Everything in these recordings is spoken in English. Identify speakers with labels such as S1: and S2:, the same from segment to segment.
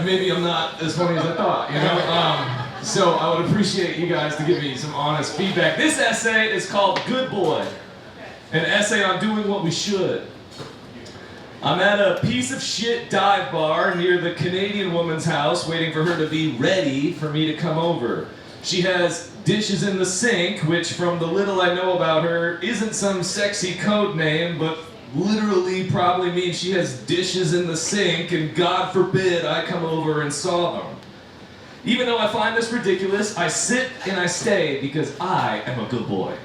S1: maybe I'm not as funny as I thought, you know? So I would appreciate you guys to give me some honest feedback. This essay is called Good Boy, an essay on doing what we should. I'm at a piece of shit dive bar near the Canadian woman's house waiting for her to be ready for me to come over. She has dishes in the sink, which from the little I know about her isn't some sexy code name, but literally probably means she has dishes in the sink, and God forbid I come over and saw them. Even though I find this ridiculous, I sit and I stay because I am a good boy.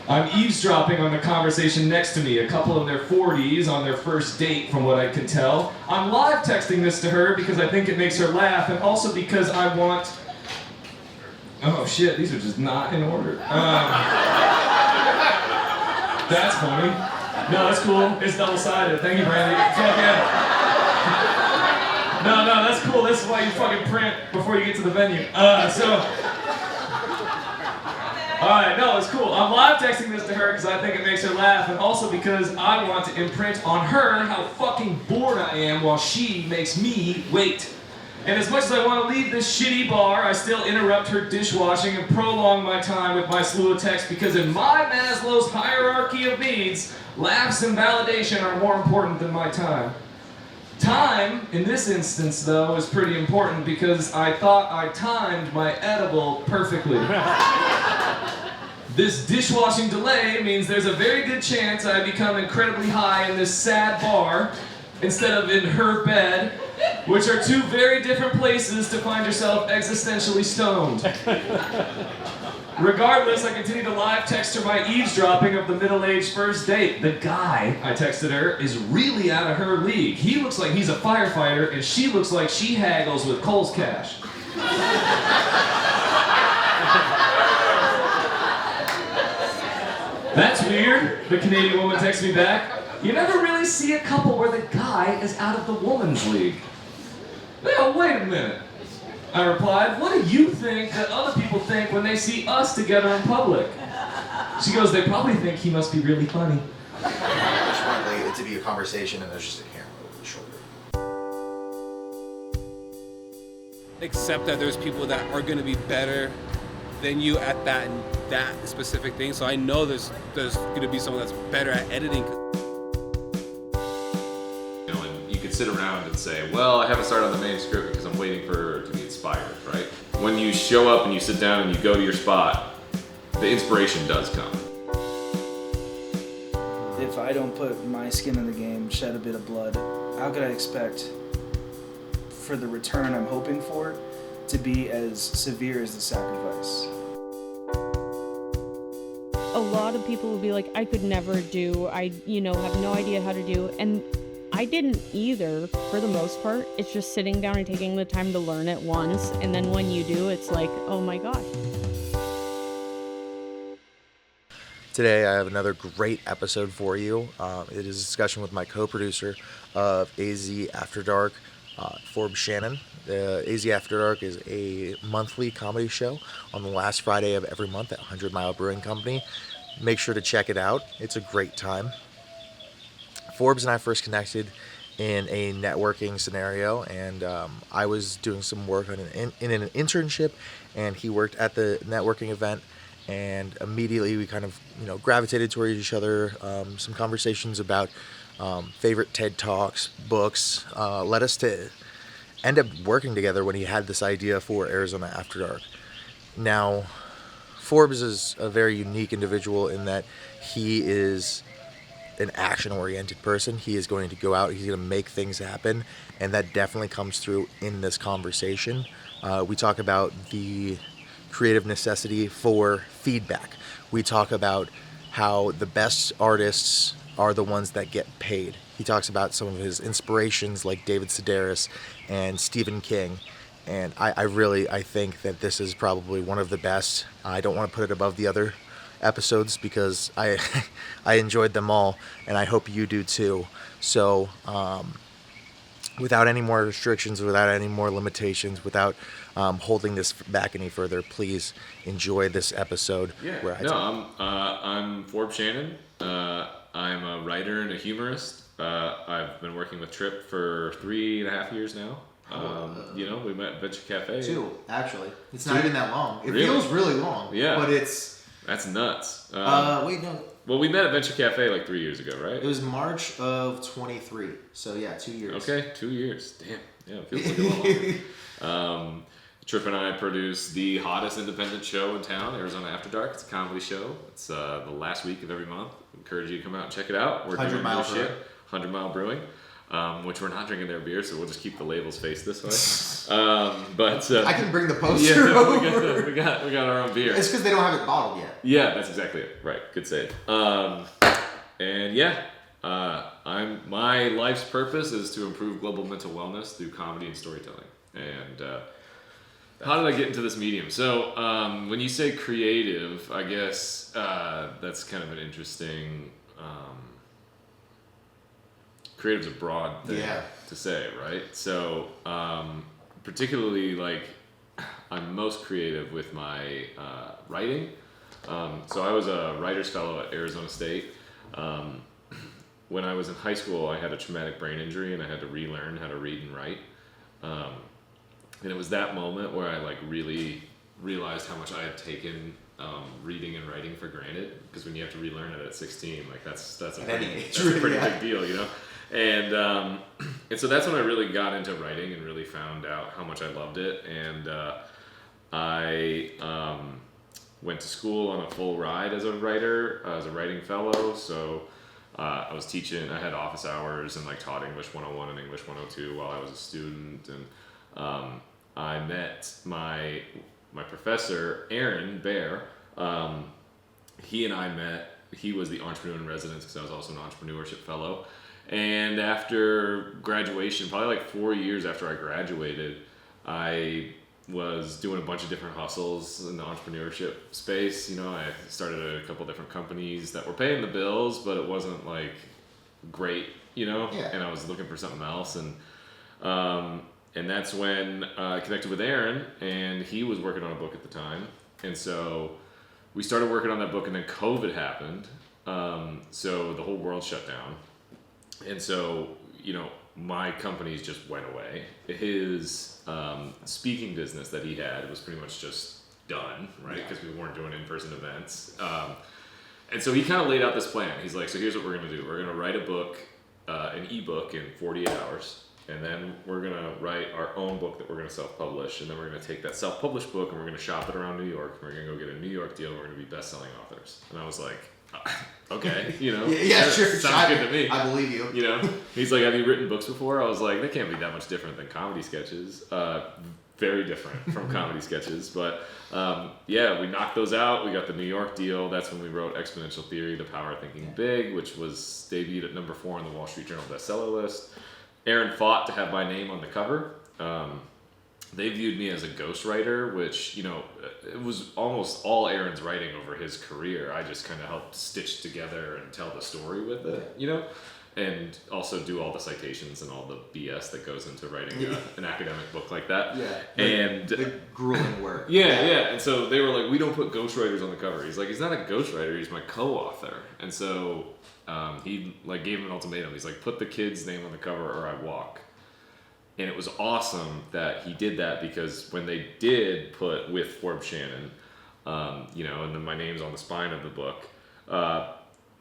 S1: I'm eavesdropping on the conversation next to me, a couple in their 40s on their first date from what I can tell. I'm live texting this to her because I think it makes her laugh, and also because I want... Oh shit, these are just not in order. That's funny. No, that's cool. It's double-sided. Thank you, Brandy. Fuck yeah. No, that's cool. This is why you fucking print before you get to the venue. Alright, no, it's cool. I'm live texting this to her because I think it makes her laugh, and also because I want to imprint on her how fucking bored I am while she makes me wait. And as much as I want to leave this shitty bar, I still interrupt her dishwashing and prolong my time with my slew of texts because in my Maslow's hierarchy of needs, laughs and validation are more important than my time. Time, in this instance, though, is pretty important because I thought I timed my edible perfectly. This dishwashing delay means there's a very good chance I become incredibly high in this sad bar instead of in her bed, which are two very different places to find yourself existentially stoned. Regardless, I continue to live text her my eavesdropping of the middle-aged first date. The guy, I texted her, is really out of her league. He looks like he's a firefighter, and she looks like she haggles with Kohl's Cash. That's weird, the Canadian woman texts me back. You never really see a couple where the guy is out of the woman's league. Now, wait a minute. I replied, what do you think that other people think when they see us together in public? She goes, they probably think he must be really funny.
S2: I just wanted it to be a conversation and there's just a camera over the shoulder.
S3: Accept that there's people that are going to be better than you at that specific thing. So I know there's going to be someone that's better at editing.
S4: Sit around and say, well, I haven't started on the main script because I'm waiting for her to be inspired, right? When you show up and you sit down and you go to your spot, the inspiration does come.
S5: If I don't put my skin in the game, shed a bit of blood, how could I expect for the return I'm hoping for to be as severe as the sacrifice?
S6: A lot of people will be like, I could never do, I have no idea how to do, and I didn't either, for the most part. It's just sitting down and taking the time to learn it once, and then when you do, it's like, oh my gosh.
S2: Today I have another great episode for you. It is a discussion with my co-producer of AZ After Dark, Forbes Shannon. AZ After Dark is a monthly comedy show on the last Friday of every month at 100 Mile Brewing Company. Make sure to check it out. It's a great time. Forbes and I first connected in a networking scenario, and I was doing some work on in an internship, and he worked at the networking event, and immediately we kind of gravitated toward each other. Some conversations about favorite TED Talks, books, led us to end up working together when he had this idea for Arizona After Dark. Now, Forbes is a very unique individual in that he is an action-oriented person. He is going to go out, he's going to make things happen, and that definitely comes through in this conversation. We talk about the creative necessity for feedback. We talk about how the best artists are the ones that get paid. He talks about some of his inspirations like David Sedaris and Stephen King, and I think that this is probably one of the best. I don't want to put it above the other episodes because I enjoyed them all, and I hope you do too. So without any more restrictions, without any more limitations, without holding this back any further, please enjoy this episode.
S4: I'm Forbes Shannon. I'm a writer and a humorist. I've been working with Tripp for 3.5 years now. We met at Venture Cafe.
S2: 2, actually. It's not even that long. It
S4: Really?
S2: feels really long.
S4: Yeah.
S2: But it's...
S4: That's nuts.
S2: wait, no.
S4: Well, we met at Venture Cafe like 3 years ago, right?
S2: It was March of 23. So, yeah, 2 years.
S4: Okay, 2 years. Damn. Yeah, it feels like a lot longer. Tripp and I produce the hottest independent show in town, Arizona After Dark. It's a comedy show. It's the last week of every month. I encourage you to come out and check it out. We're
S2: 100
S4: doing
S2: Mile
S4: new shit.
S2: Brewing.
S4: 100 Mile Brewing, which we're not drinking their beer, so we'll just keep the labels faced this way.
S2: I can bring the poster
S4: yeah,
S2: over.
S4: we got our own beer.
S2: It's because they don't have it bottled yet.
S4: Yeah, that's exactly it. Right, good save. My life's purpose is to improve global mental wellness through comedy and storytelling. And how did I get into this medium? So when you say creative, I guess that's kind of an interesting. Creative's a broad thing to say, right? So particularly like I'm most creative with my writing. So I was a writer's fellow at Arizona State. When I was in high school, I had a traumatic brain injury and I had to relearn how to read and write. And it was that moment where I like really realized how much I had taken reading and writing for granted. Because when you have to relearn it at 16, like that's a pretty big deal, you know. And so that's when I really got into writing and really found out how much I loved it. And I went to school on a full ride as a writer, as a writing fellow. So I was teaching, I had office hours and like taught English 101 and English 102 while I was a student. And I met my professor, Aaron Bear. He and I met, he was the entrepreneur in residence because I was also an entrepreneurship fellow. And after graduation, probably like 4 years after I graduated, I was doing a bunch of different hustles in the entrepreneurship space. You know, I started a couple different companies that were paying the bills, but it wasn't like great, you know, and I was looking for something else. And that's when I connected with Aaron, and he was working on a book at the time. And so we started working on that book, and then COVID happened. So the whole world shut down. And so, you know, my companies just went away. His speaking business that he had was pretty much just done, right? Because we weren't doing in-person events. And so he kind of laid out this plan. He's like, so here's what we're going to do. We're going to write a book, an ebook in 48 hours. And then we're going to write our own book that we're going to self-publish. And then we're going to take that self-published book and we're going to shop it around New York. We're going to go get a New York deal. We're going to be best-selling authors. And I was like, okay, you know.
S2: Sure.
S4: Sounds good to me.
S2: I believe you.
S4: You know, he's like, have you written books before? I was like, they can't be that much different than comedy sketches. Very different from comedy sketches. But we knocked those out. We got the New York deal. That's when we wrote Exponential Theory, The Power of Thinking Big, which was debuted at number 4 on the Wall Street Journal bestseller list. Aaron fought to have my name on the cover. They viewed me as a ghostwriter, which, you know, it was almost all Aaron's writing over his career. I just kind of helped stitch together and tell the story with it, you know, and also do all the citations and all the BS that goes into writing an academic book like that.
S2: Yeah.
S4: And
S2: the grueling work.
S4: Yeah. And so they were like, we don't put ghostwriters on the cover. He's like, he's not a ghostwriter, he's my co-author. And so he like gave him an ultimatum. He's like, put the kid's name on the cover or I walk. And it was awesome that he did that because when they did put with Forbes Shannon, you know, and then my name's on the spine of the book,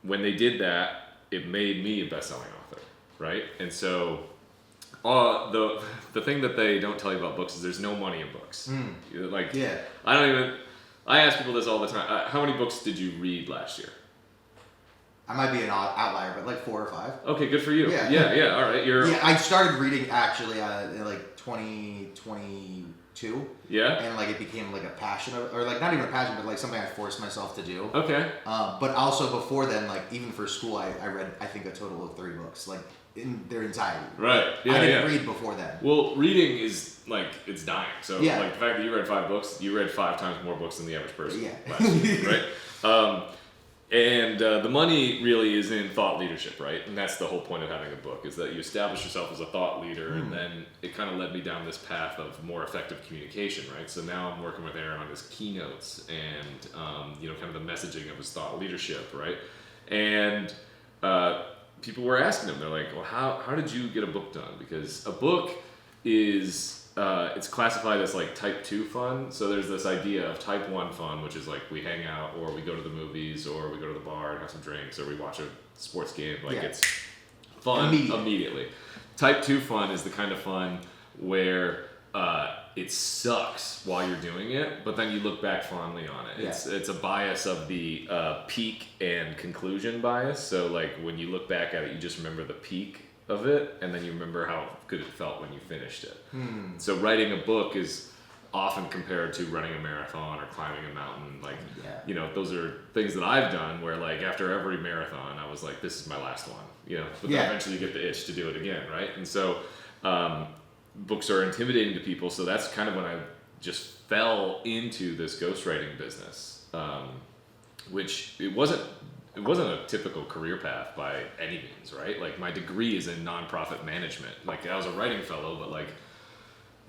S4: when they did that, it made me a best-selling author, right? And so the thing that they don't tell you about books is there's no money in books. I ask people this all the time. How many books did you read last year?
S2: I might be an odd outlier, but like 4 or 5.
S4: Okay, good for you. Yeah. All right,
S2: I started reading actually in like 2022.
S4: Yeah.
S2: And like it became like a passion, or like not even a passion, but like something I forced myself to do.
S4: Okay.
S2: But also before then, like even for school, I read I think a total of 3 books, like in their entirety.
S4: Right. Yeah.
S2: I didn't read before then.
S4: Well, reading is like it's dying. So
S2: like
S4: the fact that you read 5 books, you read 5 times more books than the average person.
S2: Yeah.
S4: Last year, right. And the money really is in thought leadership, right? And that's the whole point of having a book, is that you establish yourself as a thought leader, and then it kind of led me down this path of more effective communication, right? So now I'm working with Aaron on his keynotes and, you know, kind of the messaging of his thought leadership, right? And people were asking him, they're like, well, how did you get a book done? Because a book is it's classified as like type 2 fun. So there's this idea of type 1 fun, which is like we hang out or we go to the movies or we go to the bar and have some drinks or we watch a sports game. Like it's fun immediately. Type 2 fun is the kind of fun where it sucks while you're doing it, but then you look back fondly on it. It's a bias of the peak and conclusion bias. So like when you look back at it, you just remember the peak of it, and then you remember how good it felt when you finished it. So writing a book is often compared to running a marathon or climbing a mountain. Like, you know, those are things that I've done where like after every marathon, I was like, this is my last one, you know, but then eventually you get the itch to do it again. Right. And so, books are intimidating to people. So that's kind of when I just fell into this ghostwriting business, which it wasn't a typical career path by any means, right? Like my degree is in nonprofit management. Like I was a writing fellow, but like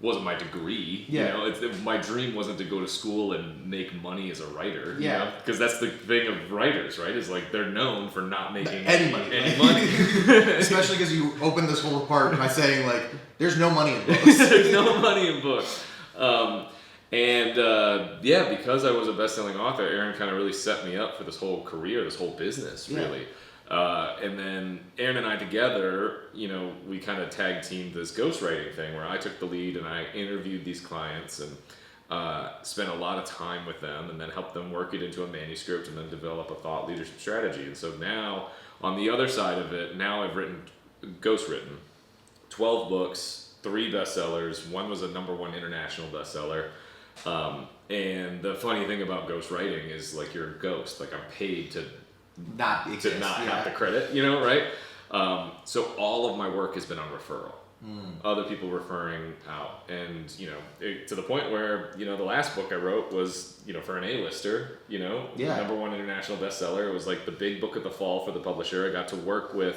S4: wasn't my degree. You know, my dream wasn't to go to school and make money as a writer. You know? Because that's the thing of writers, right? Is like they're known for not making any money.
S2: Especially because you opened this whole part by saying like, there's no money in books.
S4: There's no money in books. Because I was a best-selling author, Aaron kind of really set me up for this whole career, this whole business, really. And then Aaron and I together, you know, we kind of tag teamed this ghostwriting thing where I took the lead and I interviewed these clients and spent a lot of time with them and then helped them work it into a manuscript and then develop a thought leadership strategy. And so now, on the other side of it, now I've ghostwritten 12 books, 3 bestsellers. One was a #1 international bestseller. And the funny thing about ghostwriting is like you're a ghost. Like I'm paid to not have the credit, you know, right? So all of my work has been on referral. Other people referring out, and you know, to the point where, you know, the last book I wrote was, you know, for an A-lister, you know, #1 international bestseller. It was like the big book of the fall for the publisher. I got to work with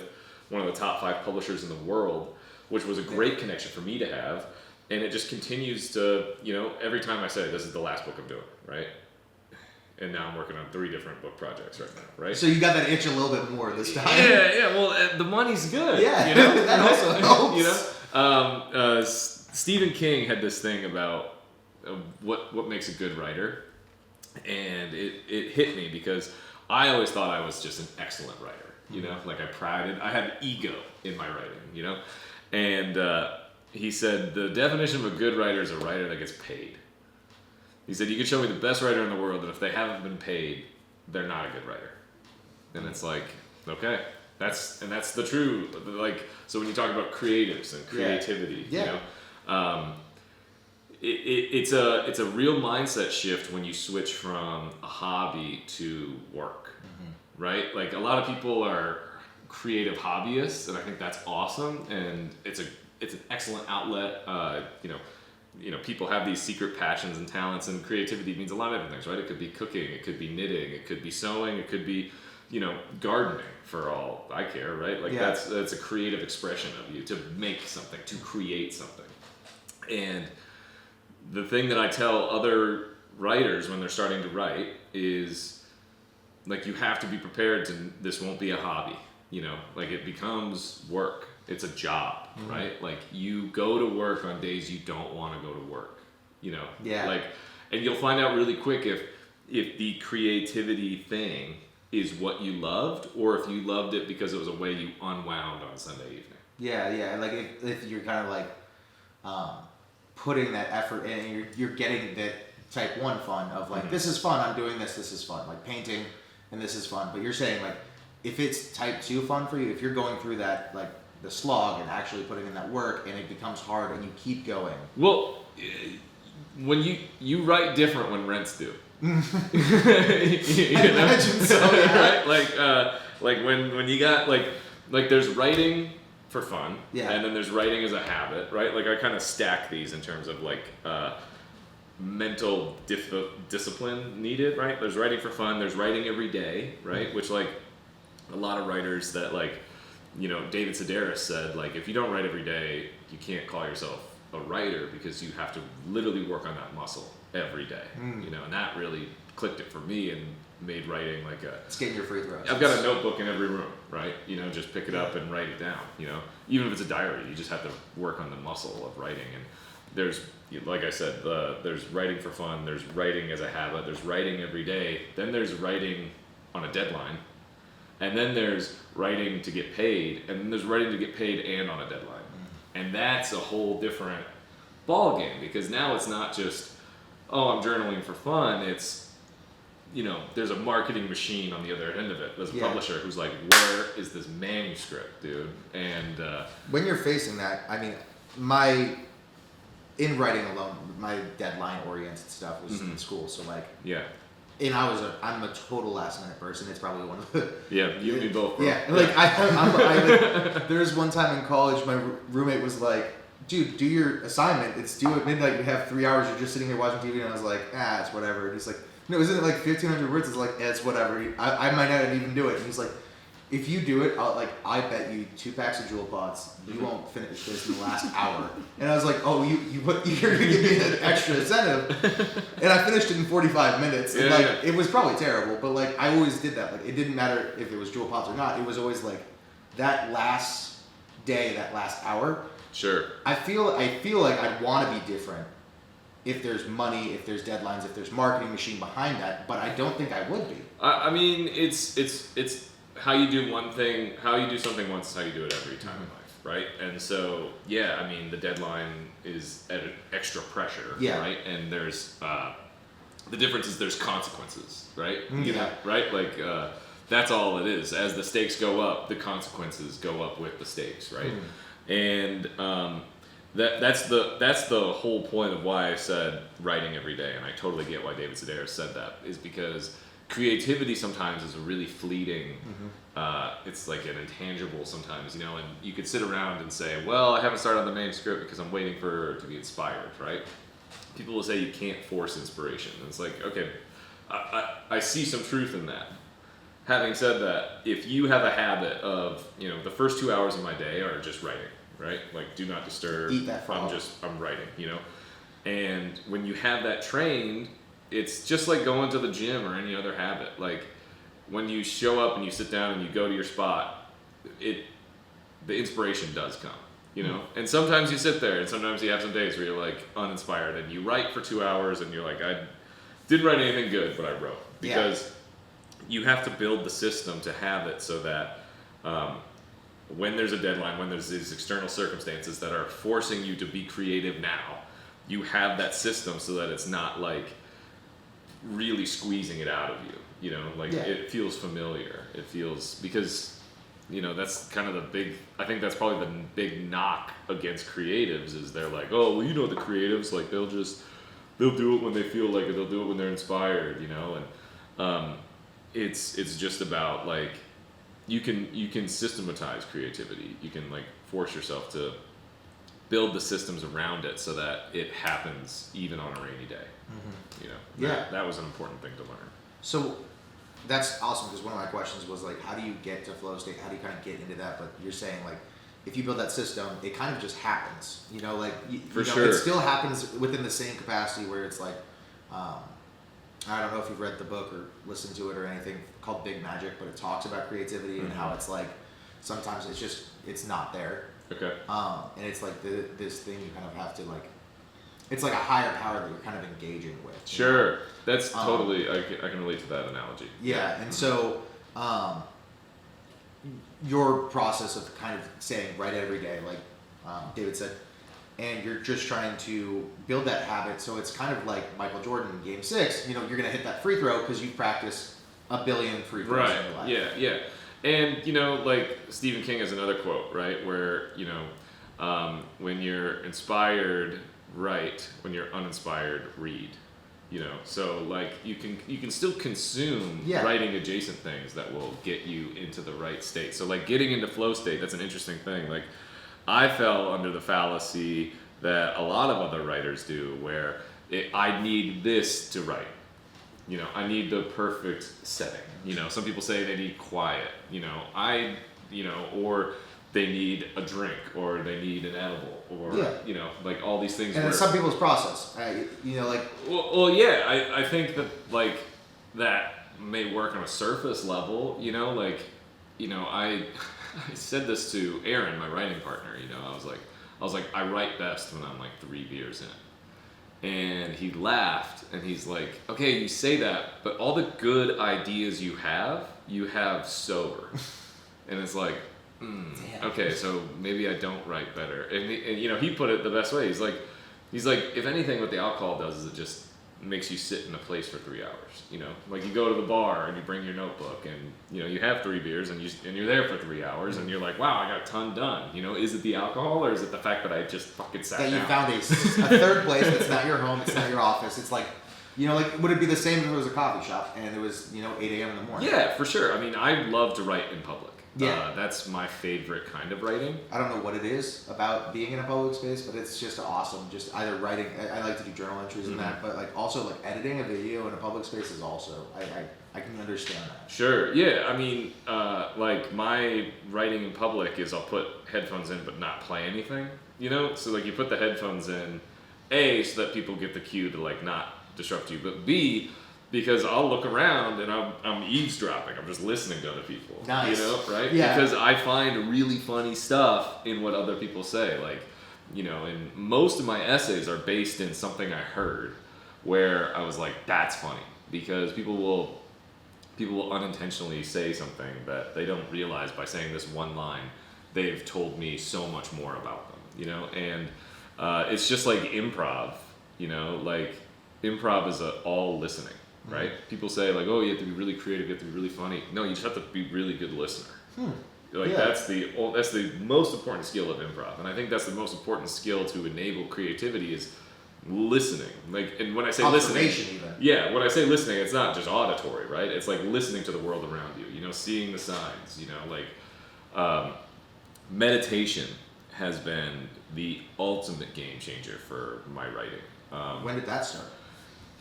S4: one of the top 5 publishers in the world, which was a great connection for me to have. And it just continues to, you know, every time I say, this is the last book I'm doing, right? And now I'm working on 3 different book projects right now, right?
S2: So you got that itch a little bit more this time.
S4: Yeah, well, the money's good.
S2: Yeah,
S4: you know?
S2: that also helps.
S4: You know? Stephen King had this thing about what makes a good writer. And it hit me because I always thought I was just an excellent writer, you know? Like I had ego in my writing, you know? And he said, the definition of a good writer is a writer that gets paid. He said, you can show me the best writer in the world, and if they haven't been paid, they're not a good writer. And it's like, okay, that's the true, like, so when you talk about creatives and creativity, you know, it's a real mindset shift when you switch from a hobby to work, right? Like a lot of people are creative hobbyists, and I think that's awesome, and it's an excellent outlet. You know, people have these secret passions and talents, and creativity means a lot of different things, right? It could be cooking, it could be knitting, it could be sewing, it could be, you know, gardening for all I care, right? Like that's a creative expression of you to make something, to create something. And the thing that I tell other writers when they're starting to write is like, you have to be prepared this won't be a hobby, you know, like it becomes work. It's a job, right? Like you go to work on days you don't want to go to work, you know? Like, and you'll find out really quick if the creativity thing is what you loved, or if you loved it because it was a way you unwound on Sunday evening.
S2: Like if you're kind of like putting that effort in, and you're getting that type 1 fun of like, this is fun, I'm doing this is fun, like painting, and this is fun. But you're saying like, if it's type 2 fun for you, if you're going through that, like the slog and actually putting in that work, and it becomes hard and you keep going.
S4: Well, when you write different when rents do. You know?
S2: I imagine so, yeah.
S4: Right? Like when you got like there's writing for fun, and then there's writing as a habit, right? Like I kind of stack these in terms of like mental discipline needed, right? There's writing for fun, there's writing every day, right? Which like a lot of writers that like, you know, David Sedaris said, like, if you don't write every day, you can't call yourself a writer because you have to literally work on that muscle every day, you know, and that really clicked it for me and made writing like a.
S2: It's getting your free throws.
S4: I've got a notebook in every room, right? Just pick it up and write it down. Even if it's a diary, you just have to work on the muscle of writing. And there's, like I said, there's writing for fun. There's writing as a habit. There's writing every day. Then there's writing on a deadline, and then there's writing to get paid, and then there's writing to get paid and on a deadline. And that's a whole different ball game, because now it's not just, oh, I'm journaling for fun. It's, there's a marketing machine on the other end of it. There's a publisher who's like, where is this manuscript, dude? And
S2: when you're facing that, I mean, in writing alone, my deadline-oriented stuff was in school. So like, and I'm a total last-minute person. It's probably one of the
S4: you and me both. Bro.
S2: Yeah, like there was one time in college, my roommate was like, dude, do your assignment. It's due at midnight. We have 3 hours. You're just sitting here watching TV. And I was like, it's whatever. And he's like, no, isn't it like 1,500 words? It's like, it's whatever. I might not even do it. And he's like, if you do it, I bet you 2 packs of Jewel Pods, you won't finish this in the last hour. And I was like, oh, you're going to give me an extra incentive. And I finished it in 45 minutes. And it was probably terrible, but like, I always did that. Like, it didn't matter if it was Jewel Pods or not. It was always like that last day, that last hour.
S4: Sure.
S2: I feel like I'd want to be different if there's money, if there's deadlines, if there's marketing machine behind that, but I don't think I would be.
S4: I mean, it's how you do one thing, how you do something once is how you do it every time in life, right? And so, I mean, the deadline is at extra pressure, right? And there's, the difference is there's consequences, right? Right? Like, that's all it is. As the stakes go up, the consequences go up with the stakes, right? And that's the whole point of why I said writing every day, and I totally get why David Sedaris said that, is because creativity sometimes is a really fleeting, it's like an intangible sometimes, and you could sit around and say, well, I haven't started on the manuscript because I'm waiting for it to be inspired, right? People will say you can't force inspiration. And it's like, okay, I see some truth in that. Having said that, if you have a habit of, the first 2 hours of my day are just writing, right? Like, do not disturb.
S2: Eat that frog.
S4: I'm writing, And when you have that trained, it's just like going to the gym or any other habit. Like, when you show up and you sit down and you go to your spot, the inspiration does come, And sometimes you sit there, and sometimes you have some days where you're like uninspired, and you write for 2 hours, and you're like, I didn't write anything good, but I wrote. Because you have to build the system to have it so that when there's a deadline, when there's these external circumstances that are forcing you to be creative now, you have that system so that it's not like really squeezing it out of you. It feels familiar. It feels, because that's kind of the big, I think that's probably the big knock against creatives, is they're like, oh, well, the creatives, like, they'll do it when they feel like it, they'll do it when they're inspired, and it's just about, like, you can systematize creativity. You can, like, force yourself to build the systems around it so that it happens even on a rainy day. That was an important thing to learn. So
S2: that's awesome, because one of my questions was like, how do you get to flow state? How do you kind of get into that? But you're saying, like, if you build that system, it kind of just happens.
S4: Sure.
S2: It still happens within the same capacity where it's like, I don't know if you've read the book or listened to it or anything, called Big Magic, but it talks about creativity and how it's like sometimes it's not there.
S4: Okay.
S2: And it's like this thing you kind of have to, like, it's like a higher power that you're kind of engaging with.
S4: Sure. That's totally, I can relate to that analogy.
S2: Yeah, and so your process of kind of saying write every day, like David said, and you're just trying to build that habit, so it's kind of like Michael Jordan in Game 6, you're going to hit that free throw because you've practiced a billion free throws in your life.
S4: Yeah. And, like, Stephen King has another quote, right, where, when you're inspired, write. When you're uninspired, read. So, like, you can still consume writing adjacent things that will get you into the right state. So, like, getting into flow state, that's an interesting thing. Like, I fell under the fallacy that a lot of other writers do, where I need this to write. I need the perfect setting. Some people say they need quiet. Or they need a drink, or they need an edible, or like all these things.
S2: And it's some people's process, like.
S4: Well, yeah. I think that, like, that may work on a surface level, you know, like, you know, I said this to Aaron, my writing partner, you know, I was like, I write best when I'm like 3 beers in. And he laughed and he's like, okay, you say that, but all the good ideas you have sober. And it's like, okay, so maybe I don't write better. And you know, he put it the best way. He's like, if anything, what the alcohol does is it just makes you sit in a place for 3 hours. You know, like you go to the bar and you bring your notebook and you know you have 3 beers and you're there for 3 hours and you're like, wow, I got a ton done. You know, is it the alcohol or is it the fact that I just fucking sat down?
S2: That you found a third place that's not your home, it's not your office. It's like, you know, like would it be the same if it was a coffee shop and it was, you know, 8 a.m. in the morning?
S4: Yeah, for sure. I mean, I love to write in public.
S2: Yeah.
S4: That's my favorite kind of writing.
S2: I don't know what it is about being in a public space, but it's just awesome. Just either writing, I like to do journal entries and that, but like also like editing a video in a public space is also, I can understand that.
S4: Sure, yeah. I mean, like my writing in public is I'll put headphones in but not play anything, you know? So like you put the headphones in, A, so that people get the cue to like not disrupt you, but B, because I'll look around and I'm eavesdropping. I'm just listening to other people.
S2: Nice.
S4: You know, right?
S2: Yeah.
S4: Because I find really funny stuff in what other people say. Like, you know, and most of my essays are based in something I heard where I was like, that's funny. Because people will unintentionally say something that they don't realize by saying this one line. They've told me so much more about them, you know? And it's just like improv, you know? Like, improv is all listening. Right? People say like, oh, you have to be really creative, you have to be really funny. No, you just have to be a really good listener. Like
S2: Yeah.
S4: that's the most important skill of improv, and I think that's the most important skill to enable creativity is listening. Like, and when I say listening,
S2: even.
S4: yeah, when I say listening, it's not just auditory, right? It's like listening to the world around you. You know, seeing the signs. You know, like meditation has been the ultimate game changer for my writing.
S2: When did that start?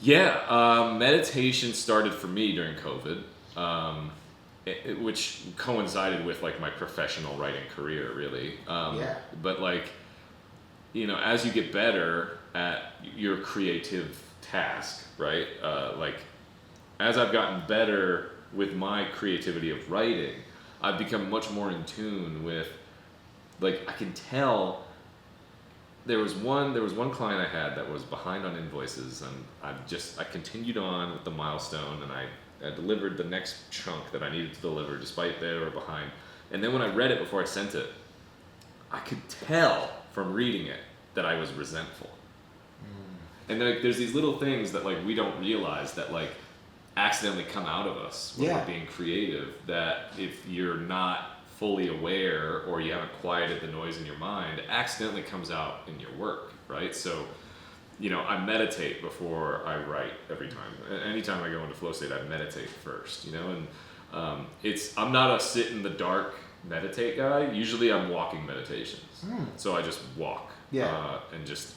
S4: Yeah, meditation started for me during COVID, which coincided with like my professional writing career, really.
S2: Yeah.
S4: But like, you know, as you get better at your creative task, right? Like, as I've gotten better with my creativity of writing, I've become much more in tune with, like, I can tell. There was one client I had that was behind on invoices, and I continued on with the milestone, and I delivered the next chunk that I needed to deliver despite they were behind. And then when I read it before I sent it, I could tell from reading it that I was resentful. And like, there's these little things that like we don't realize that like accidentally come out of us when we're being creative, that if you're not fully aware or you haven't quieted the noise in your mind, accidentally comes out in your work, right? So, you know, I meditate before I write every time. Anytime I go into flow state, I meditate first, you know, and I'm not a sit in the dark meditate guy. Usually I'm walking meditations. So I just walk and just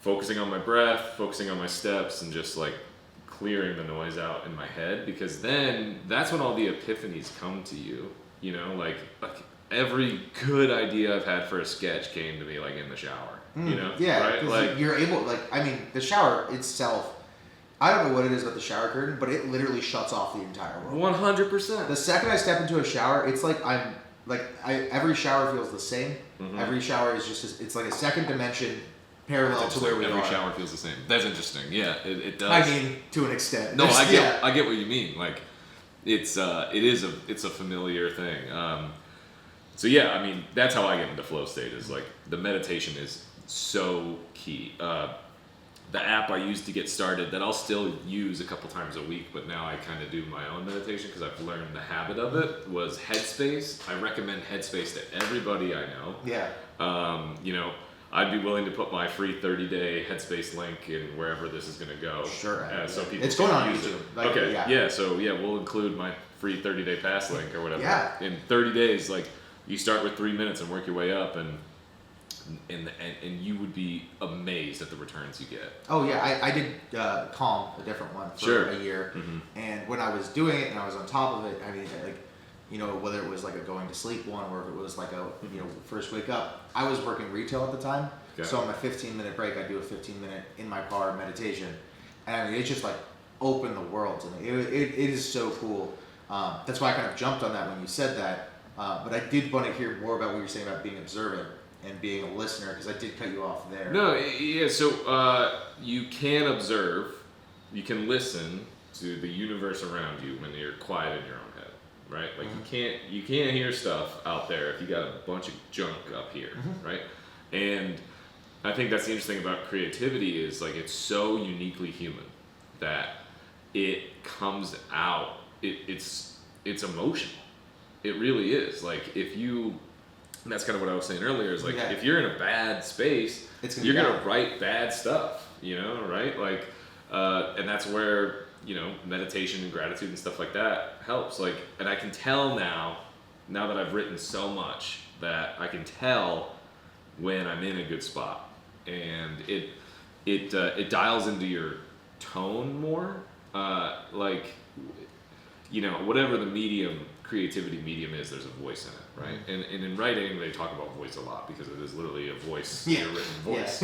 S4: focusing on my breath, focusing on my steps, and just like clearing the noise out in my head, because then that's when all the epiphanies come to you. You know, like every good idea I've had for a sketch came to me like in the shower. You know, right? Like
S2: you're able, like, I mean, the shower itself. I don't know what it is about the shower curtain, but it literally shuts off the entire world.
S4: 100%.
S2: The second I step into a shower, it's like every shower feels the same. Every shower is it's like a second dimension parallel to where we are.
S4: Every shower feels the same. That's interesting. Yeah, it does.
S2: I mean, to an extent.
S4: No, I get what you mean. Like, it's a familiar thing. So yeah, I mean, that's how I get into flow state, is like the meditation is so key. The app I used to get started that I'll still use a couple times a week, but now I kind of do my own meditation because I've learned the habit of it, was Headspace. I recommend Headspace to everybody I know.
S2: Yeah.
S4: You know, I'd be willing to put my free 30-day Headspace link in wherever this is going to go.
S2: Sure.
S4: So people
S2: it's going on
S4: use
S2: YouTube.
S4: it.
S2: Like,
S4: okay.
S2: Yeah.
S4: So we'll include my free 30-day pass link or whatever.
S2: Yeah.
S4: In 30 days, like, you start with 3 minutes and work your way up, and you would be amazed at the returns you get.
S2: Oh yeah, I did Calm, a different one, for a year, and when I was doing it and I was on top of it, I mean, like, you know, whether it was like a going to sleep one or if it was like a, you know, first wake up, I was working retail at the time, so on my 15-minute break, I do a 15-minute in my car meditation, and I mean, it's just like open the world to me. It is so cool. That's why I kind of jumped on that when you said that. But I did want to hear more about what you were saying about being observant and being a listener, because I did cut you off there.
S4: No, yeah. So you can observe, you can listen to the universe around you when you're quiet in your own head, right? Like you can't hear stuff out there if you got a bunch of junk up here, right? And I think that's the interesting about creativity is like it's so uniquely human that it comes out. It's emotional. It really is. Like if you, and that's kind of what I was saying earlier, is like if you're in a bad space, you're gonna write bad stuff, right? Like, and that's where meditation and gratitude and stuff like that helps. Like, and I can tell now that I've written so much, that I can tell when I'm in a good spot, and it dials into your tone more. Like, whatever the creativity medium is, there's a voice in it, right? And in writing, they talk about voice a lot because it is literally a voice, a written voice.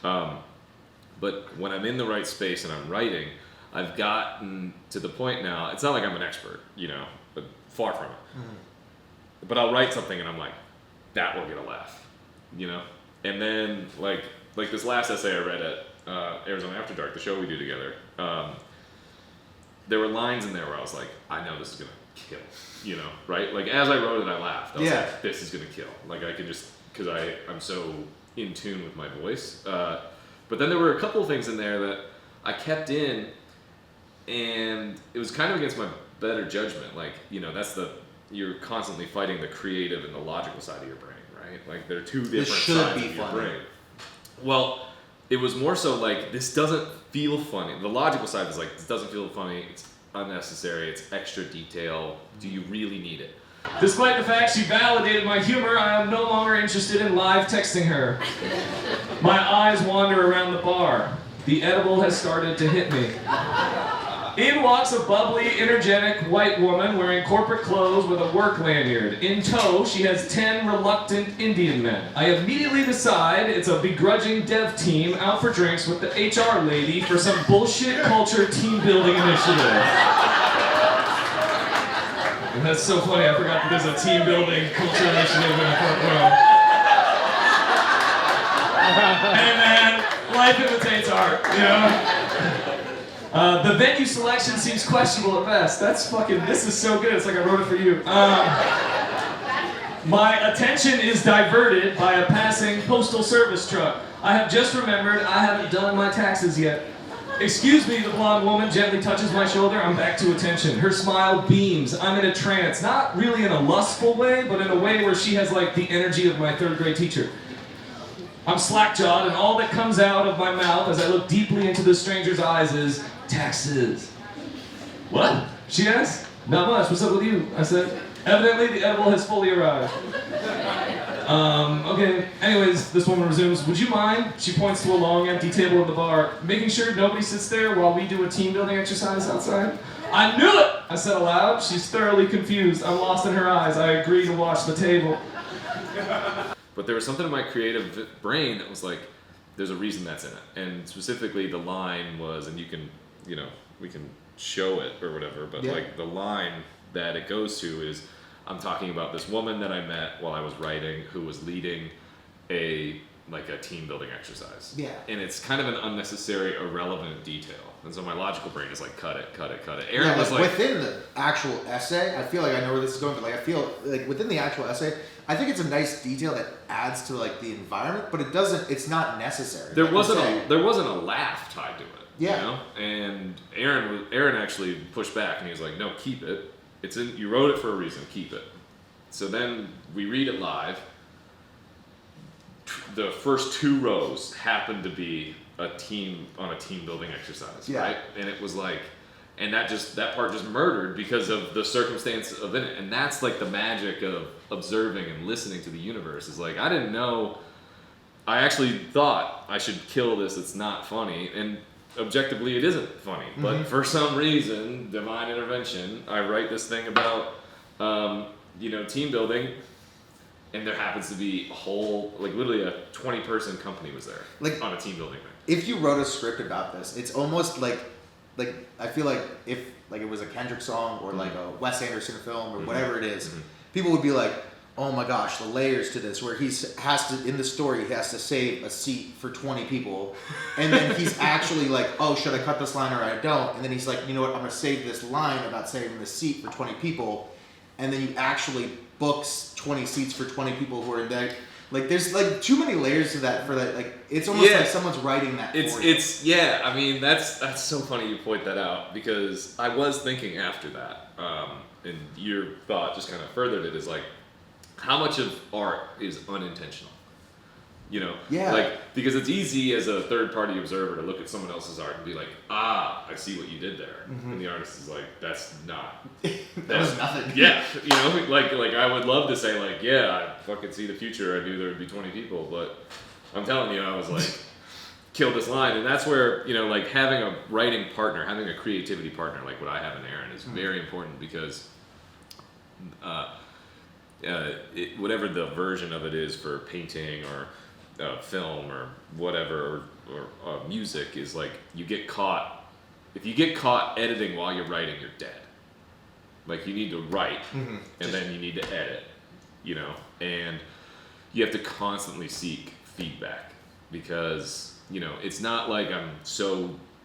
S4: But when I'm in the right space and I'm writing, I've gotten to the point now, it's not like I'm an expert, but far from it. But I'll write something and I'm like, that will get a laugh, And then like this last essay I read at Arizona After Dark, the show we do together, there were lines in there where I was like, I know this is gonna kill, right? Like as I wrote it, I laughed. I was like, this is gonna kill. Like I could just, because I'm so in tune with my voice. But then there were a couple of things in there that I kept in, and it was kind of against my better judgment. Like, you're constantly fighting the creative and the logical side of your brain, right? Like they're two different sides of your brain. Well, it was more so like, this doesn't feel funny. The logical side is like, this doesn't feel funny, it's unnecessary, it's extra detail, do you really need it?
S1: Despite the fact she validated my humor, I am no longer interested in live texting her. My eyes wander around the bar. The edible has started to hit me. In walks a bubbly, energetic white woman wearing corporate clothes with a work lanyard. In tow, she has 10 reluctant Indian men. I immediately decide it's a begrudging dev team out for drinks with the HR lady for some bullshit culture team building initiative. And that's so funny, I forgot that there's a team building culture initiative in the front row. Hey man, life imitates art, The venue selection seems questionable at best. This is so good, it's like I wrote it for you. My attention is diverted by a passing postal service truck. I have just remembered I haven't done my taxes yet. Excuse me, the blonde woman gently touches my shoulder. I'm back to attention. Her smile beams. I'm in a trance. Not really in a lustful way, but in a way where she has like the energy of my third grade teacher. I'm slack-jawed, and all that comes out of my mouth as I look deeply into the stranger's eyes is, taxes. What? She asked. Not much. What's up with you? I said. Evidently, the edible has fully arrived. Okay. Anyways, this woman resumes. Would you mind? She points to a long, empty table in the bar, making sure nobody sits there while we do a team-building exercise outside. I knew it! I said aloud. She's thoroughly confused. I'm lost in her eyes. I agree to watch the table.
S4: But there was something in my creative brain that was like, there's a reason that's in it. And specifically the line was, and you can, we can show it or whatever, but like the line that it goes to is, I'm talking about this woman that I met while I was writing who was leading a team building exercise. Yeah. And it's kind of an unnecessary, irrelevant detail. And so my logical brain is like, cut it. Aaron was like,
S2: within the actual essay, I feel like I know where this is going, but like I feel like within the actual essay, I think it's a nice detail that adds to like the environment, but it's not necessary.
S4: There wasn't a laugh tied to it. Yeah. And Aaron actually pushed back and he was like, no, keep it. You wrote it for a reason, keep it. So then we read it live. The first 2 rows happened to be a team building exercise, right? And it was like, and that part just murdered because of the circumstance of it. And that's like the magic of observing and listening to the universe. Is like, I didn't know, I actually thought I should kill this, it's not funny. And objectively it isn't funny, but for some reason, divine intervention, I write this thing about, team building, and there happens to be a whole, like literally a 20-person company was there, like on a team building thing.
S2: If you wrote a script about this, it's almost like like I feel like if like it was a Kendrick song or like a Wes Anderson film or whatever it is, people would be like, oh my gosh, the layers to this, where has to in the story he has to save a seat for 20 people, and then he's actually like, oh, should I cut this line or I don't? And then he's like, you know what, I'm gonna save this line about saving the seat for 20 people, and then you actually books 20 seats for 20 people who are there. Like there's like too many layers to that for that. Like it's almost like someone's writing that.
S4: It's yeah. I mean that's so funny you point that out, because I was thinking after that, and your thought just kind of furthered it, is like, how much of art is unintentional? You know, like, because it's easy as a third-party observer to look at someone else's art and be like, ah, I see what you did there, and the artist is like, that's not,
S2: that was nothing.
S4: Yeah, you know, like I would love to say like, yeah, I fucking see the future. I knew there would be 20 people, but I'm telling you, I was like, kill this line, and that's where, you know, like having a writing partner, having a creativity partner, like what I have in Aaron, is very important, because whatever the version of it is for painting or film or whatever, or music, is like, you get caught, if you get caught editing while you're writing, you're dead. Like, you need to write, and then you need to edit, you know, and you have to constantly seek feedback, because, you know, it's not like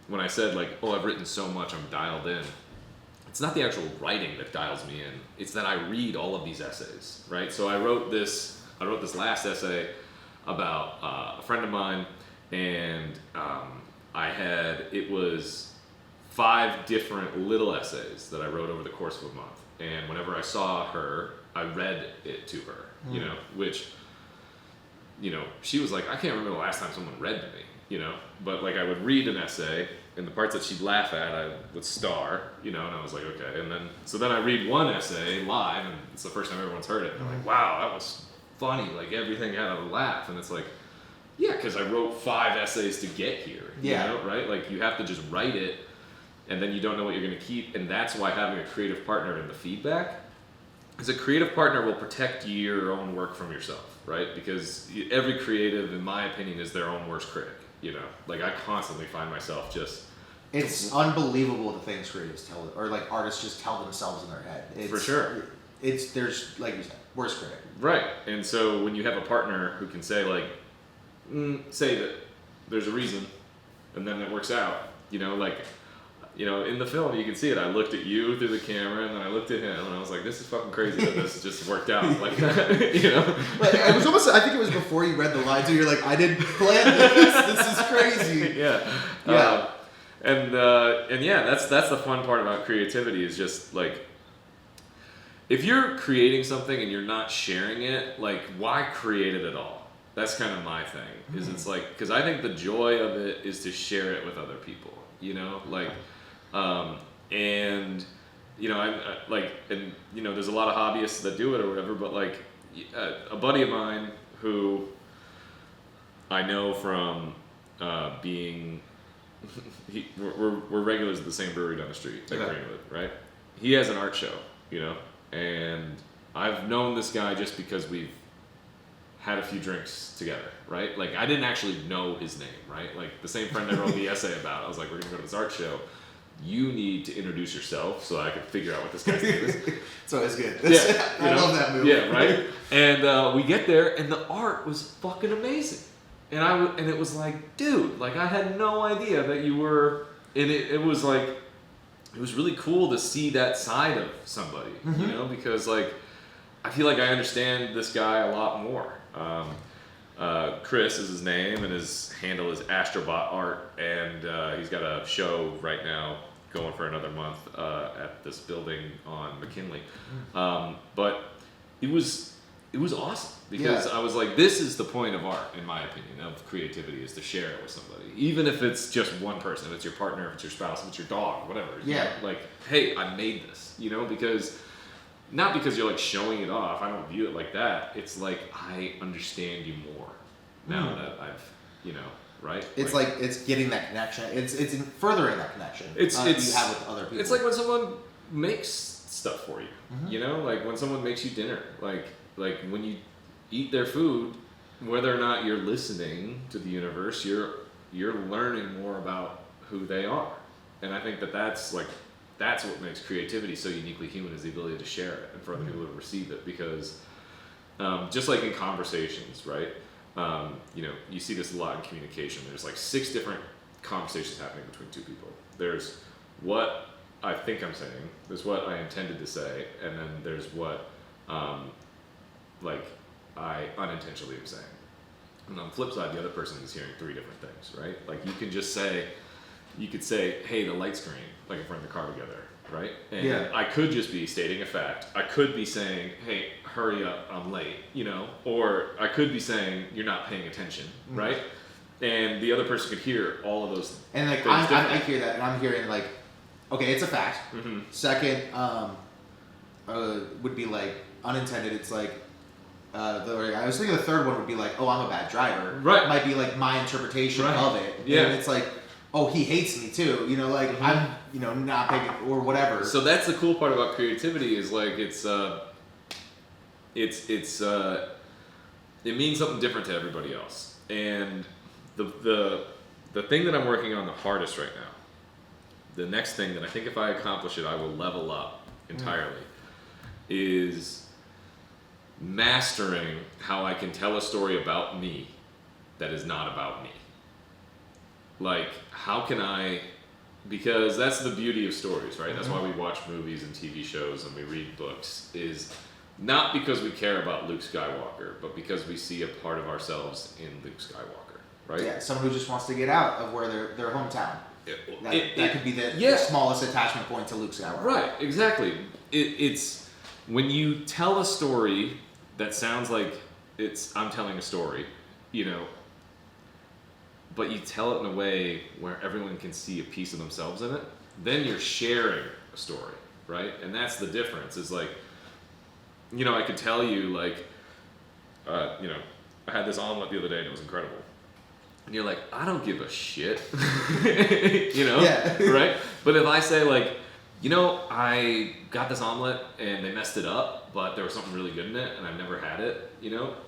S4: when I said like, oh, I've written so much, I'm dialed in, it's not the actual writing that dials me in, it's that I read all of these essays, right? So I wrote this last essay about a friend of mine, and it was 5 different little essays that I wrote over the course of a month, and whenever I saw her, I read it to her, you know, which, you know, she was like, I can't remember the last time someone read to me, you know, but like I would read an essay, and the parts that she'd laugh at, I would star, you know, and I was like, okay, and then I read one essay live, and it's the first time everyone's heard it, and I'm like, wow, that was funny, like everything had a laugh, and it's like, yeah, because I wrote 5 essays to get here, you know, right? Like, you have to just write it, and then you don't know what you're going to keep, and that's why having a creative partner in the feedback, because a creative partner will protect your own work from yourself, right? Because every creative, in my opinion, is their own worst critic, you know? Like, I constantly find myself just...
S2: It's unbelievable the things creatives tell, or like artists just tell themselves in their head.
S4: For sure.
S2: There's, like you said, worst critic.
S4: Right, and so when you have a partner who can say like, save it, there's a reason, and then it works out, you know, like, you know, in the film you can see it, I looked at you through the camera, and then I looked at him, and I was like, this is fucking crazy that this just worked out, like, you know?
S2: Like, it was almost, I think it was before you read the lines, where you're like, I didn't plan this is crazy.
S4: Yeah. And yeah, that's the fun part about creativity, is just like, if you're creating something and you're not sharing it, like, why create it at all? That's kind of my thing, is it's like, because I think the joy of it is to share it with other people, you know, like, and, you know, I like, and, you know, there's a lot of hobbyists that do it or whatever, but like, a buddy of mine who I know from being, we're regulars at the same brewery down the street at Greenwood, right? He has an art show, you know, and I've known this guy just because we've had a few drinks together, right? Like, I didn't actually know his name, right? Like, the same friend I wrote the essay about, I was like, we're gonna go to this art show. You need to introduce yourself so I could figure out what this guy's name is.
S2: So it's good.
S4: Yeah,
S2: I love that movie.
S4: Yeah, right? And we get there, and the art was fucking amazing. And it was like, dude, like, I had no idea that you were, and it was like, it was really cool to see that side of somebody, you know, because like, I feel like I understand this guy a lot more. Chris is his name, and his handle is Astrobot Art, and he's got a show right now going for another month at this building on McKinley. But it was awesome, because I was like, this is the point of art, in my opinion, of creativity, is to share it with somebody, even if it's just one person, if it's your partner, if it's your spouse, if it's your dog, whatever. You know? Like, hey, I made this, you know, because not because you're like showing it off. I don't view it like that. It's like, I understand you more now that I've, you know, right?
S2: It's like it's getting that connection. It's furthering that connection you have with other people.
S4: It's like when someone makes stuff for you, you know, like when someone makes you dinner, like when you eat their food, whether or not you're listening to the universe, you're learning more about who they are, And I think that's what makes creativity so uniquely human, is the ability to share it and for other people to receive it. Because just like in conversations, right? You see this a lot in communication. There's like 6 different conversations happening between 2 people. There's what I think I'm saying, there's what I intended to say, and then there's what I unintentionally am saying. And on the flip side, the other person is hearing 3 different things, right? Like you could say, hey, the light's green, like if we're in the car together, right? And I could just be stating a fact. I could be saying, hey, hurry up, I'm late, or I could be saying, you're not paying attention, right? And the other person could hear all of those
S2: and like
S4: things
S2: I hear that, and I'm hearing like, okay, it's a fact. Second, would be like unintended. It's like I was thinking the third one would be like, oh, I'm a bad driver.
S4: Right.
S2: Might be like my interpretation
S4: Right.
S2: of it.
S4: Yeah.
S2: And it's like, oh, he hates me too. I'm not picking or whatever.
S4: So that's the cool part about creativity, is like it means something different to everybody else. And the thing that I'm working on the hardest right now, the next thing that I think if I accomplish it I will level up entirely, is mastering how I can tell a story about me that is not about me. Like, how can I, because that's the beauty of stories, right? That's why we watch movies and TV shows and we read books, is not because we care about Luke Skywalker, but because we see a part of ourselves in Luke Skywalker, right?
S2: Yeah, someone who just wants to get out of where their hometown. That could be the smallest attachment point to Luke Skywalker.
S4: Right, exactly. It's when you tell a story that sounds like I'm telling a story, but you tell it in a way where everyone can see a piece of themselves in it, then you're sharing a story, right? And that's the difference, is like, I could tell you like, I had this omelet the other day and it was incredible. And you're like, I don't give a shit, right? But if I say like, I got this omelet and they messed it up, but there was something really good in it and I've never had it,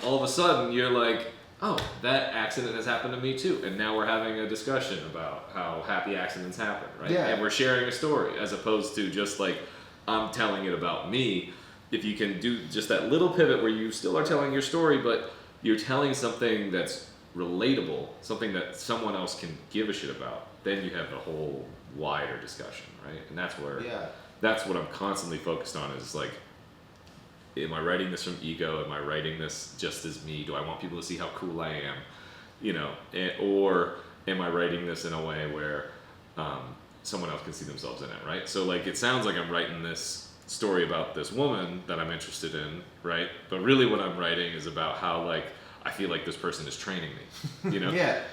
S4: all of a sudden you're like, oh, that accident has happened to me too. And now we're having a discussion about how happy accidents happen, right?
S2: Yeah.
S4: And we're sharing a story, as opposed to just like, I'm telling it about me. If you can do just that little pivot where you still are telling your story, but you're telling something that's relatable, something that someone else can give a shit about, then you have the whole wider discussion, right? And that's where, that's what I'm constantly focused on, is like, am I writing this from ego? Am I writing this just as me? Do I want people to see how cool I am? Or am I writing this in a way where someone else can see themselves in it, right? So like, it sounds like I'm writing this story about this woman that I'm interested in, right? But really what I'm writing is about how like, I feel like this person is training me,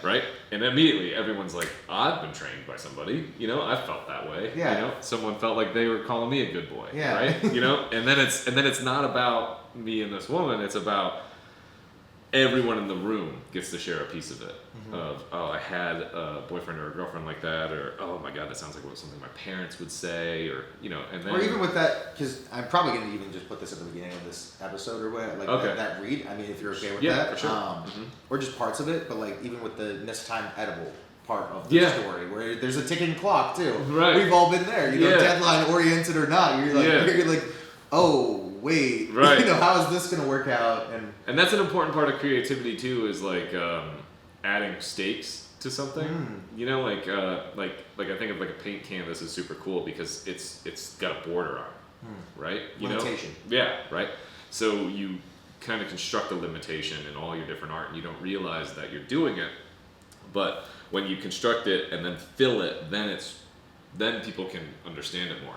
S4: right? And immediately everyone's like, I've been trained by somebody, I felt that way, someone felt like they were calling me a good boy, right? And then it's not about me and this woman, it's about everyone in the room gets to share a piece of it, of, oh, I had a boyfriend or a girlfriend like that, or, oh my God, that sounds like something my parents would say, or, and then...
S2: Or even with that, because I'm probably going to even just put this at the beginning of this episode or whatever, like that read, I mean, if you're okay with that.
S4: For sure.
S2: Or just parts of it, but like even with the this time edible part of the story, where there's a ticking clock too.
S4: Right.
S2: We've all been there, deadline oriented or not. You're like, oh, wait,
S4: right.
S2: How is this going to work out?
S4: And that's an important part of creativity too, is like adding stakes to something. Like I think of like a paint canvas is super cool because it's got a border on it, right?
S2: Limitation.
S4: Yeah, right. So you kind of construct a limitation in all your different art, and you don't realize that you're doing it. But when you construct it and then fill it, then people can understand it more,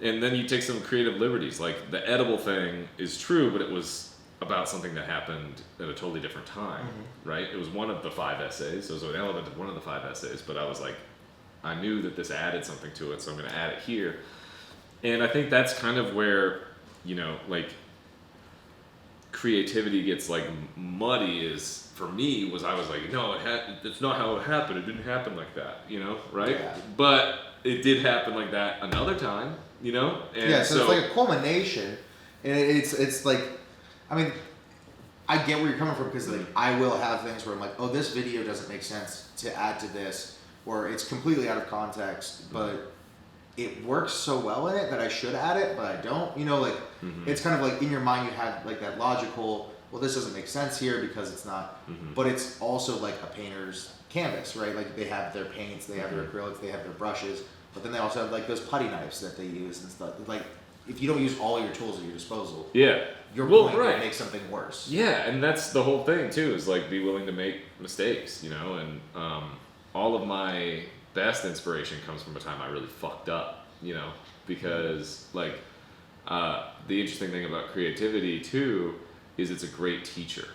S4: and then you take some creative liberties. Like the edible thing is true, but it was about something that happened at a totally different time, right? It was one of the 5 essays. It was an element of one of the 5 essays, but I was like, I knew that this added something to it, so I'm going to add it here. And I think that's kind of where, like, creativity gets like muddy. Is for me was I was like, no, it's not how it happened. It didn't happen like that, right? Yeah. But it did happen like that another time, And
S2: so it's like a culmination, and it's like, I mean, I get where you're coming from, because like I will have things where I'm like, oh, this video doesn't make sense to add to this, or it's completely out of context, but it works so well in it that I should add it, but I don't. You know, like it's kind of like in your mind you have like that logical. Well, this doesn't make sense here because it's not. But it's also like a painter's canvas, right? Like they have their paints, they have their acrylics, they have their brushes, but then they also have like those putty knives that they use and stuff. Like if you don't use all your tools at your disposal, you're going to make something worse.
S4: Yeah, and that's the whole thing too. Is like be willing to make mistakes, you know. And all of my best inspiration comes from a time I really fucked up, you know, because like the interesting thing about creativity too is it's a great teacher.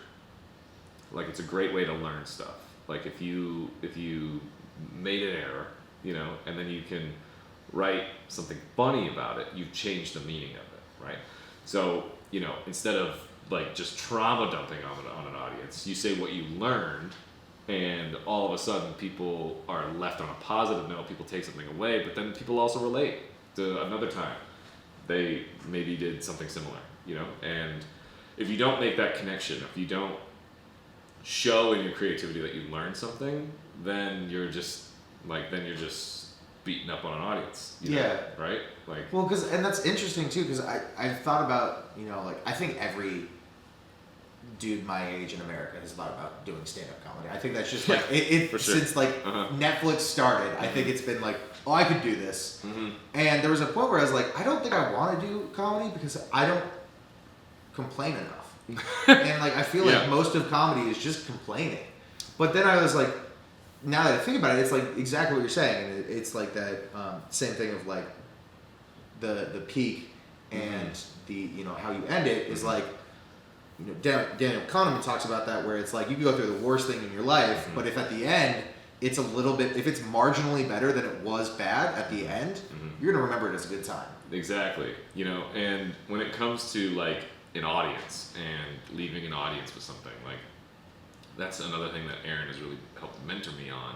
S4: Like it's a great way to learn stuff. Like if you made an error, you know, and then you can write something funny about it, you've changed the meaning of it, right? So, you know, instead of like just trauma dumping on an audience, you say what you learned, and all of a sudden people are left on a positive note, people take something away, but then people also relate to another time they maybe did something similar, you know? And if you don't make that connection, if you don't show in your creativity that you learned something, then you're just beating up on an audience. You know, right? Like.
S2: Well, and that's interesting too, because I thought about, you know, like I think every dude my age in America has thought about doing stand-up comedy. I think that's just like it since like Netflix started. I think it's been like, oh, I could do this. And there was a point where I was like, I don't think I want to do comedy because I don't complain enough. And like I feel like most of comedy is just complaining. But then I was like, now that I think about it, it's like exactly what you're saying. And it's like that same thing of like the peak and the, you know, how you end it is like, you know, Daniel Kahneman talks about that, where it's like you can go through the worst thing in your life, but if at the end it's a little bit, if it's marginally better than it was bad at the end, you're gonna remember it as a good time.
S4: Exactly. You know, and when it comes to like an audience and leaving an audience with something, like that's another thing that Aaron has really helped mentor me on.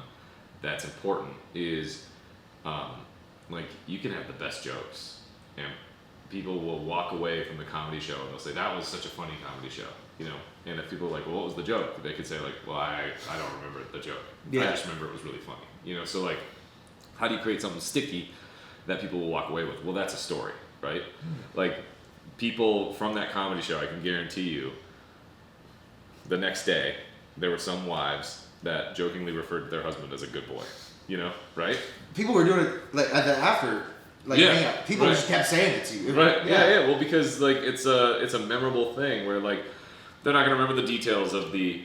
S4: That's important is like you can have the best jokes and people will walk away from the comedy show and they'll say, that was such a funny comedy show, you know? And if people are like, well, what was the joke? They could say like, well, I don't remember the joke. I just remember it was really funny, you know? So like, how do you create something sticky that people will walk away with? Well, that's a story, right? Like people from that comedy show, I can guarantee you, the next day, there were some wives that jokingly referred to their husband as a good boy, you know, right?
S2: People were doing it like at the after. Like people just kept saying it to you.
S4: Right. Yeah. Well, because like it's a memorable thing where like they're not gonna remember the details of the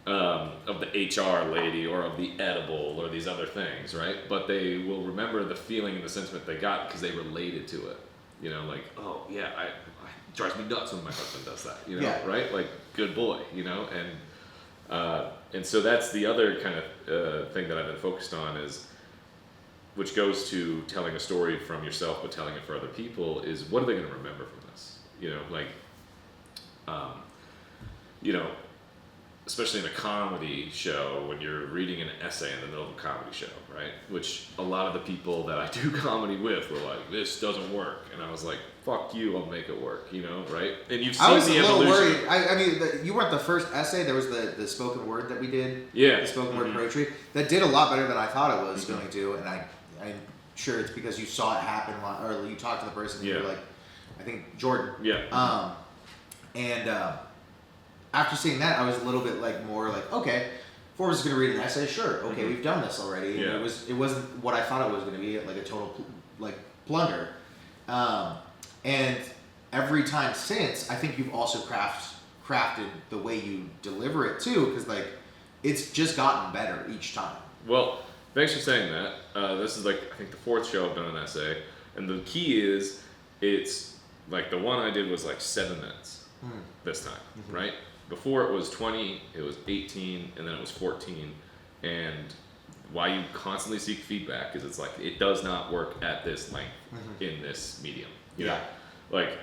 S4: HR lady or of the edible or these other things, right? But they will remember the feeling and the sentiment they got because they related to it. You know, like, oh yeah, I it drives me nuts when my husband does that. You know, right? Like good boy. You know, and so that's the other kind of thing that I've been focused on is. Which goes to telling a story from yourself, but telling it for other people is what are they going to remember from this? You know, like, you know, especially in a comedy show when you're reading an essay in the middle of a comedy show, right? Which a lot of the people that I do comedy with were like, this doesn't work. And I was like, fuck you, I'll make it work, you know, right? And you've seen the evolution. I was a little worried. I mean, you weren't the first essay. There was the spoken word that we did. Yeah. The spoken word poetry. That did a lot better than I thought it was going to. And I'm sure it's because you saw it happen, or you talked to the person, and you were like, I think Jordan. Yeah. After seeing that, I was a little bit like more like, okay, Forbes is going to read an essay, sure. Okay, we've done this already. Yeah. It wasn't what I thought it was going to be, like a total like blunder. And every time since, I think you've also crafted the way you deliver it too, because like it's just gotten better each time. Well. Thanks for saying that. This is like, I think the fourth show I've done an essay. And the key is, it's like the one I did was like 7 minutes this time, right? Before it was 20, it was 18, and then it was 14. And why you constantly seek feedback is it's like, it does not work at this length in this medium. You know? Like,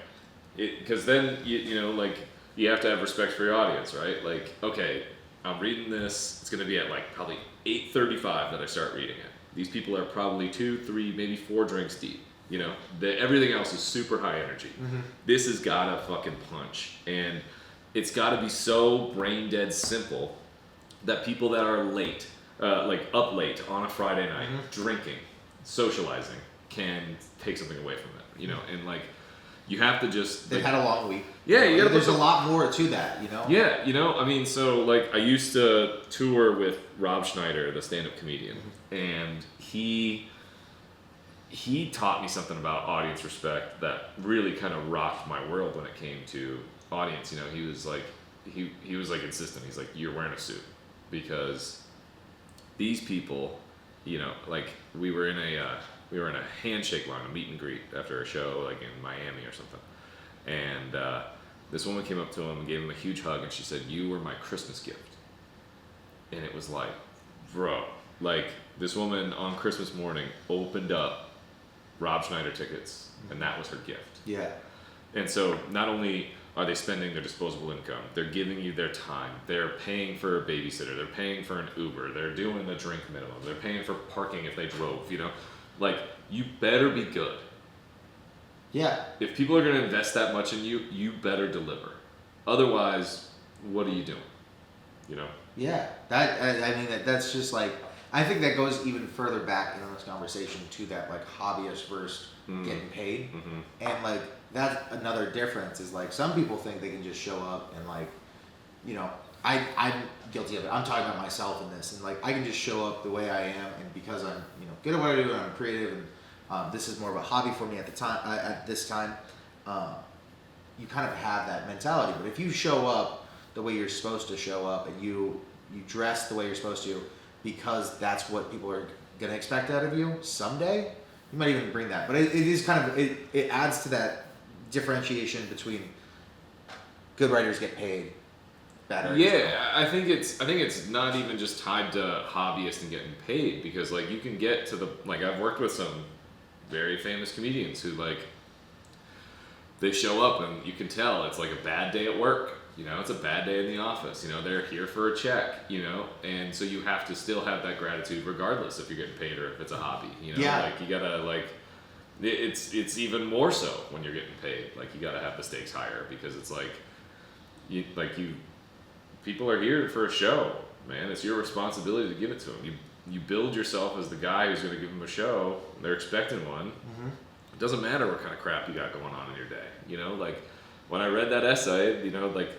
S4: because then, you know, like, you have to have respect for your audience, right? Like, okay, I'm reading this, it's going to be at like probably 8:35 that I start reading it. These people are probably 2, 3, maybe 4 drinks deep. You know, everything else is super high energy. This has got to fucking punch. And it's got to be so brain dead simple that people that are late like up late on a Friday night, drinking, socializing can take something away from it, you know, and like you have to just.
S2: They've had a long week.
S4: Yeah, you gotta.
S2: There's a lot more to that, you know.
S4: Yeah, you know, I mean, so like I used to tour with Rob Schneider, the stand-up comedian, and he taught me something about audience respect that really kind of rocked my world when it came to audience. You know, he was like insistent. He's like, you're wearing a suit because these people, you know, like we were in a handshake line, a meet and greet after a show, like in Miami or something, and this woman came up to him and gave him a huge hug, and she said, "You were my Christmas gift." And it was like, bro, like this woman on Christmas morning opened up Rob Schneider tickets, and that was her gift.
S2: Yeah.
S4: And so not only are they spending their disposable income, they're giving you their time, they're paying for a babysitter, they're paying for an Uber, they're doing the drink minimum, they're paying for parking if they drove, you know? Like, you better be good.
S2: Yeah.
S4: If people are going to invest that much in you, you better deliver. Otherwise, what are you doing? You know?
S2: Yeah. I mean, that's just like, I think that goes even further back in this conversation to that like hobbyist versus getting paid.
S4: Mm-hmm.
S2: And like, that's another difference is like, some people think they can just show up and like, you know, I'm guilty of it. I'm talking about myself in this, and like, I can just show up the way I am, and because I'm, you know, good at what I do and I'm creative, and this is more of a hobby for me at the time. At this time, you kind of have that mentality. But if you show up the way you're supposed to show up, and you dress the way you're supposed to, because that's what people are gonna expect out of you someday, you might even bring that. But it is kind of it adds to that differentiation between good writers get paid. Better.
S4: Yeah, I think it's not even just tied to hobbyists and getting paid, because like you can get to the, like I've worked with some very famous comedians who like they show up and you can tell it's like a bad day at work, you know, it's a bad day in the office, you know, they're here for a check, you know, and so you have to still have that gratitude regardless if you're getting paid or if it's a hobby, you know.
S2: Yeah.
S4: Like you gotta like it's even more so when you're getting paid, like you gotta have the stakes higher, because it's like you people are here for a show, man. It's your responsibility to give it to them. You build yourself as the guy who's going to give them a show. They're expecting one. Mm-hmm. It doesn't matter what kind of crap you got going on in your day. You know, like when I read that essay, you know, like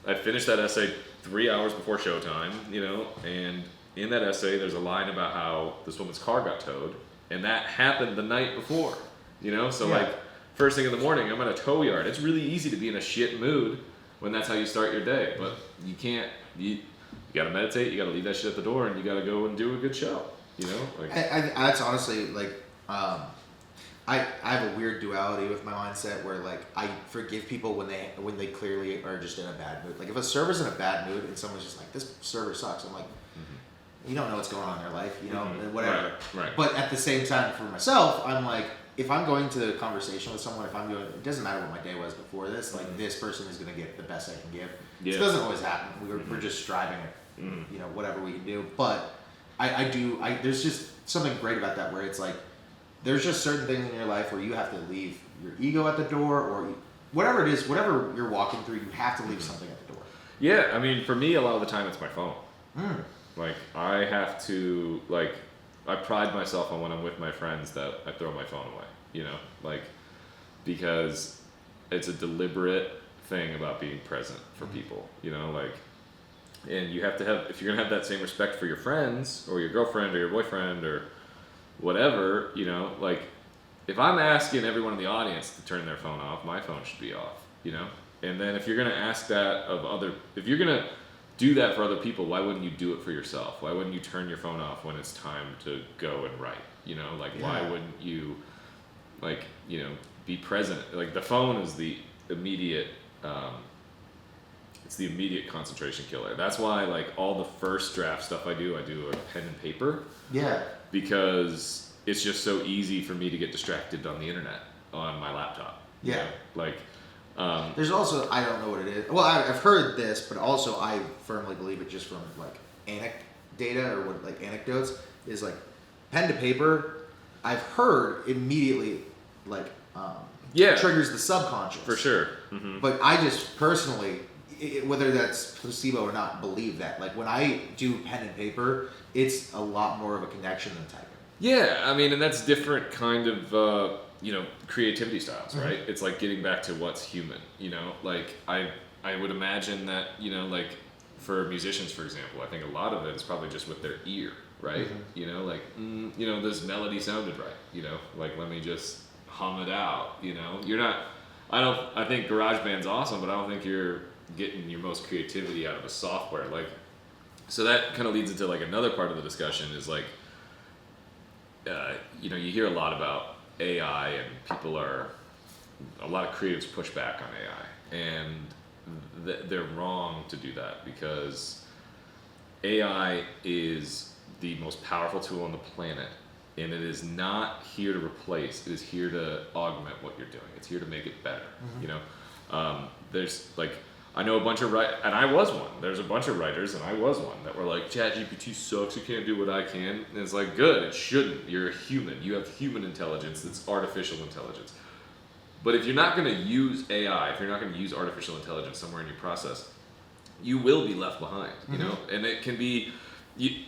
S4: I finished that essay 3 hours before showtime, you know, and in that essay there's a line about how this woman's car got towed, and that happened the night before, you know. So like first thing in the morning, I'm at a tow yard. It's really easy to be in a shit mood when that's how you start your day, but you can't. You gotta meditate. You gotta leave that shit at the door, and you gotta go and do a good show. You know, like
S2: that's honestly like, I have a weird duality with my mindset where like I forgive people when they clearly are just in a bad mood. Like if a server's in a bad mood and someone's just like, this server sucks, I'm like, you don't know what's going on in their life, you know, whatever.
S4: Right.
S2: But at the same time, for myself, I'm like, if I'm going to a conversation with someone, it doesn't matter what my day was before this, like this person is going to get the best I can give.
S4: Yeah.
S2: It doesn't always happen. We're just striving at, you know, whatever we can do. But there's just something great about that, where it's like, there's just certain things in your life where you have to leave your ego at the door, or whatever it is, whatever you're walking through, you have to leave something at the door.
S4: Yeah, I mean, for me, a lot of the time it's my phone. Like I have to, like, I pride myself on when I'm with my friends that I throw my phone away, you know, like, because it's a deliberate thing about being present for people, you know, like, and you have to have, if you're gonna have that same respect for your friends or your girlfriend or your boyfriend or whatever, you know, like, if I'm asking everyone in the audience to turn their phone off, my phone should be off, you know. And then if you're gonna ask that of if you're gonna do that for other people, why wouldn't you do it for yourself? Why wouldn't you turn your phone off when it's time to go and write? You know, like, why wouldn't you, like, you know, be present? Like, the phone is the immediate, it's the immediate concentration killer. That's why, like, all the first draft stuff I do a pen and paper. Yeah. Because it's just so easy for me to get distracted on the internet, on my laptop.
S2: Yeah.
S4: You know? Like,
S2: there's also, I don't know what it is. Well, I've heard this, but also I firmly believe it just from like anecdotes, is like pen to paper. I've heard immediately like triggers the subconscious
S4: for sure. Mm-hmm.
S2: But I just personally, whether that's placebo or not, believe that. Like when I do pen and paper, it's a lot more of a connection than typing.
S4: Yeah, I mean, and that's different kind of, creativity styles, right? It's like getting back to what's human, like I would imagine that, like for musicians, for example, I think a lot of it is probably just with their ear, right? This melody sounded right, like let me just hum it out, you're not, I think GarageBand's awesome, but I don't think you're getting your most creativity out of a software. Like, so that kind of leads into like another part of the discussion is like, you hear a lot about AI and a lot of creatives push back on AI, and they're wrong to do that because AI is the most powerful tool on the planet, and it is not here to replace, it is here to augment what you're doing. It's here to make it better, there's like, I know a bunch of and I was one. There's a bunch of writers, and I was one, that were like, ChatGPT sucks, you can't do what I can. And it's like, good, it shouldn't. You're a human. You have human intelligence. It's artificial intelligence. But if you're not going to use AI, if you're not going to use artificial intelligence somewhere in your process, you will be left behind, And it can be,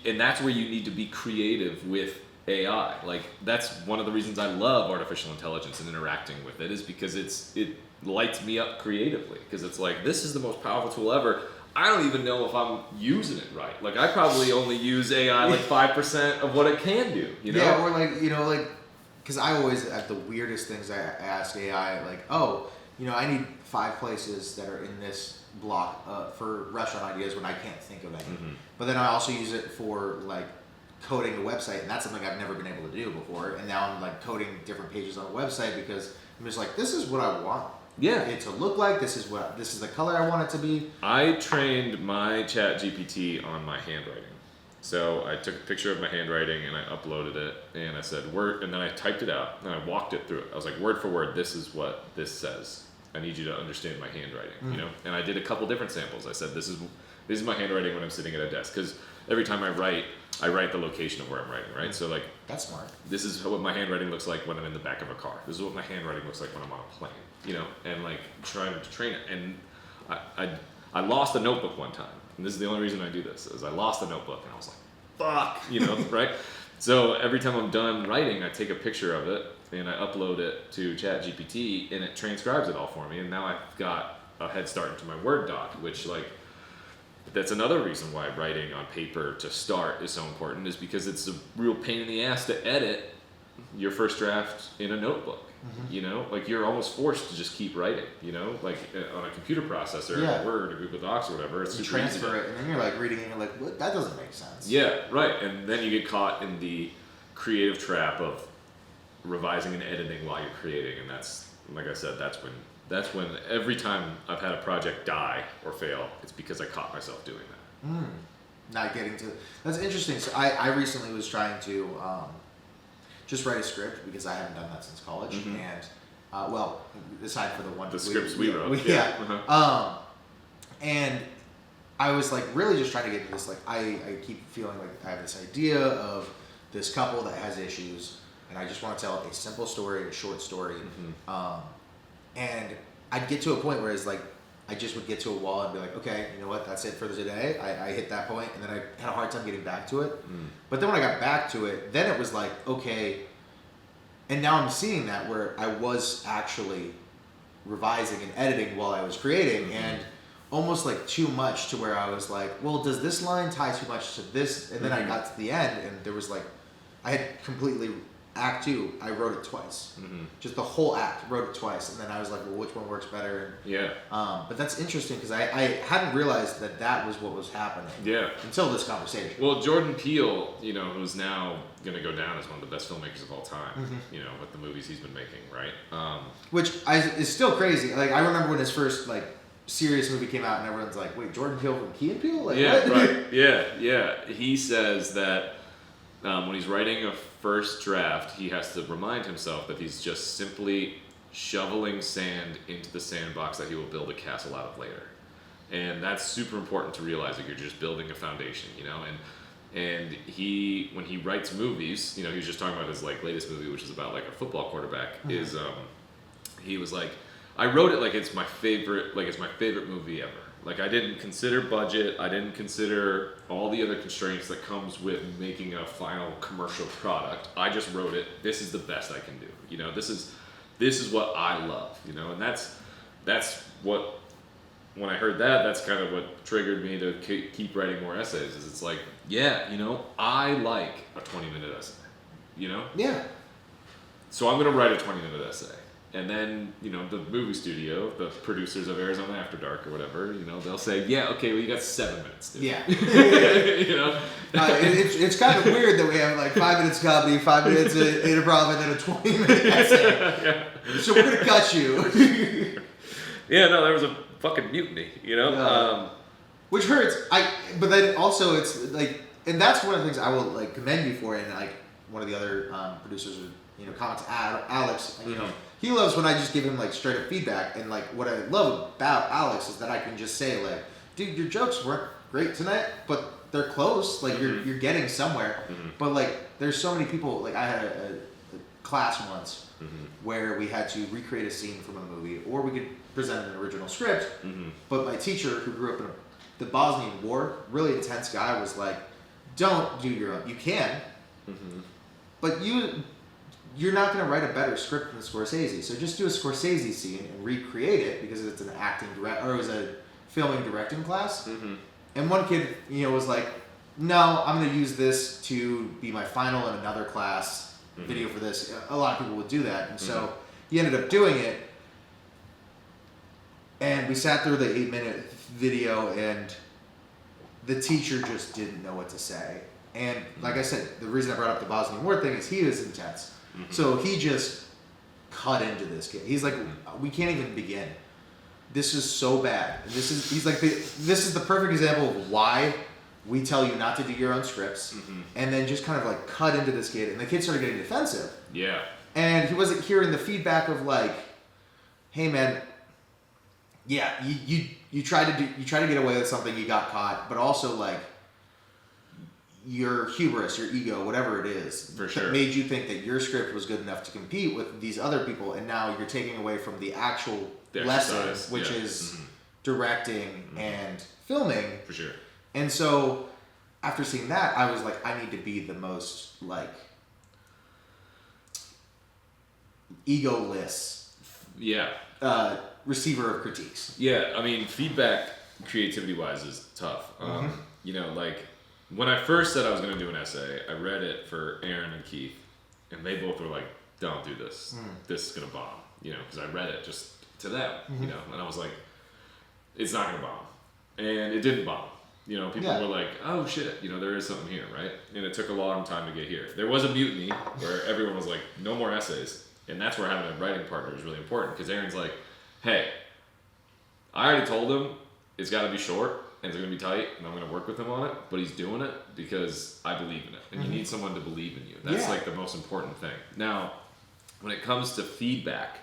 S4: and that's where you need to be creative with AI. Like, that's one of the reasons I love artificial intelligence and interacting with it, is because it lights me up creatively, because it's like, this is the most powerful tool ever. I don't even know if I'm using it right. Like, I probably only use AI like 5% of what it can do,
S2: Yeah, or like, because I always, at the weirdest things, I ask AI, like, I need 5 places that are in this block for restaurant ideas when I can't think of any. But then I also use it for like coding a website, and that's something I've never been able to do before. And now I'm like coding different pages on a website because I'm just like, this is what I want it to look like. This is the color I want it to be.
S4: I trained my ChatGPT on my handwriting. So I took a picture of my handwriting and I uploaded it, and I said word, and then I typed it out and I walked it through it. I was like, word for word, this is what this says. I need you to understand my handwriting, And I did a couple different samples. I said, this is my handwriting when I'm sitting at a desk, because every time I write the location of where I'm writing, right? So like, that's smart. This is what my handwriting looks like when I'm in the back of a car. This is what my handwriting looks like when I'm on a plane, and like trying to train it. And I lost a notebook one time, and this is the only reason I do this, is I lost a notebook, and I was like, fuck, right? So every time I'm done writing, I take a picture of it and I upload it to ChatGPT, and it transcribes it all for me. And now I've got a head start into my Word doc, which like, that's another reason why writing on paper to start is so important, is because it's a real pain in the ass to edit your first draft in a notebook. Like you're almost forced to just keep writing, like on a computer processor, Word or Google Docs or whatever. It's super easy.
S2: Transfer it, and then you're like reading it, and you're like, what? That doesn't make sense.
S4: Yeah, right. And then you get caught in the creative trap of revising and editing while you're creating, and that's, like I said, that's when every time I've had a project die or fail, it's because I caught myself doing that.
S2: Not getting to, that's interesting. So I recently was trying to just write a script, because I haven't done that since college, and well, aside for the
S4: scripts we wrote,
S2: and I was like really just trying to get into this. Like I keep feeling like I have this idea of this couple that has issues, and I just want to tell a simple story, a short story. And I'd get to a point where it's like, I just would get to a wall and be like, okay, you know what, that's it for today. I hit that point, and then I had a hard time getting back to it. But then when I got back to it, then it was like, okay, and now I'm seeing that where I was actually revising and editing while I was creating, and almost like too much to where I was like, well, does this line tie too much to this? And then I got to the end, and there was like, I had completely, Act 2, I wrote it twice. Just the whole act, wrote it twice. And then I was like, well, which one works better? But that's interesting, because I hadn't realized that was what was happening. Until this conversation.
S4: Well, Jordan Peele, who's now going to go down as one of the best filmmakers of all time, with the movies he's been making, right? Which
S2: is still crazy. Like, I remember when his first, like, serious movie came out, and everyone's like, wait, Jordan Peele from Key and Peele? Like, what?
S4: Right. Yeah. He says that when he's writing a first draft, he has to remind himself that he's just simply shoveling sand into the sandbox that he will build a castle out of later. And that's super important to realize, that you're just building a foundation, and he, when he writes movies, he was just talking about his like latest movie, which is about like a football quarterback, is he was like, I wrote it like it's my favorite movie ever. Like, I didn't consider budget. I didn't consider all the other constraints that comes with making a final commercial product. I just wrote it. This is the best I can do. You know, this is what I love. You know, and that's what, when I heard that, that's kind of what triggered me to keep writing more essays. Is it's like, yeah, you know, I like a 20-minute essay. You know.
S2: Yeah.
S4: So I'm gonna write a 20-minute essay. And then, you know, the movie studio, the producers of Arizona After Dark or whatever, you know, they'll say, yeah, okay, well, you got 7 minutes, dude.
S2: Yeah.
S4: You know?
S2: It's kind of weird that we have like 5 minutes comedy, 5 minutes improv, and then a 20-minute essay.
S4: Yeah.
S2: So we're going to cut you.
S4: Yeah, no, there was a fucking mutiny, you know?
S2: Which hurts. But then also it's like, and that's one of the things I will like commend you for, and like one of the other producers, you know, comments, Alex, you know, he loves when I just give him like straight up feedback, and like what I love about Alex is that I can just say like, dude, your jokes weren't great tonight, but they're close. Like you're getting somewhere. But like there's so many people. Like I had a class once where we had to recreate a scene from a movie, or we could present an original script. But my teacher, who grew up in the Bosnian War, really intense guy, was like, don't do your own. You can, but you're not going to write a better script than Scorsese. So just do a Scorsese scene and recreate it, because it's an or it was a filming directing class. And one kid, you know, was like, no, I'm going to use this to be my final in another class video for this. A lot of people would do that. And so he ended up doing it. And we sat through the 8-minute video, and the teacher just didn't know what to say. And like I said, the reason I brought up the Bosnian War thing is he was intense. So he just cut into this kid. He's like, we can't even begin. This is so bad. And he's like, this is the perfect example of why we tell you not to do your own scripts, and then just kind of like cut into this kid. And the kid started getting defensive.
S4: Yeah.
S2: And he wasn't hearing the feedback of like, hey man, yeah, you tried to get away with something, you got caught, but also like, your hubris, your ego, whatever it is,
S4: for sure,
S2: made you think that your script was good enough to compete with these other people, and now you're taking away from the actual lesson, which is directing and filming.
S4: For sure.
S2: And so, after seeing that, I was like, I need to be the most like egoless, receiver of critiques.
S4: Yeah, I mean, feedback, creativity-wise, is tough. You know, like, when I first said I was going to do an essay, I read it for Aaron and Keith, and they both were like, don't do this. This is going to bomb, you know, because I read it just to them, you know, and I was like, it's not going to bomb. And it didn't bomb. You know, people were like, oh shit, you know, there is something here, right? And it took a long time to get here. There was a mutiny where everyone was like, no more essays. And that's where having a writing partner is really important, because Aaron's like, hey, I already told him it's got to be short, and it's going to be tight, and I'm going to work with him on it, but he's doing it because I believe in it. And you need someone to believe in you. That's like the most important thing. Now, when it comes to feedback,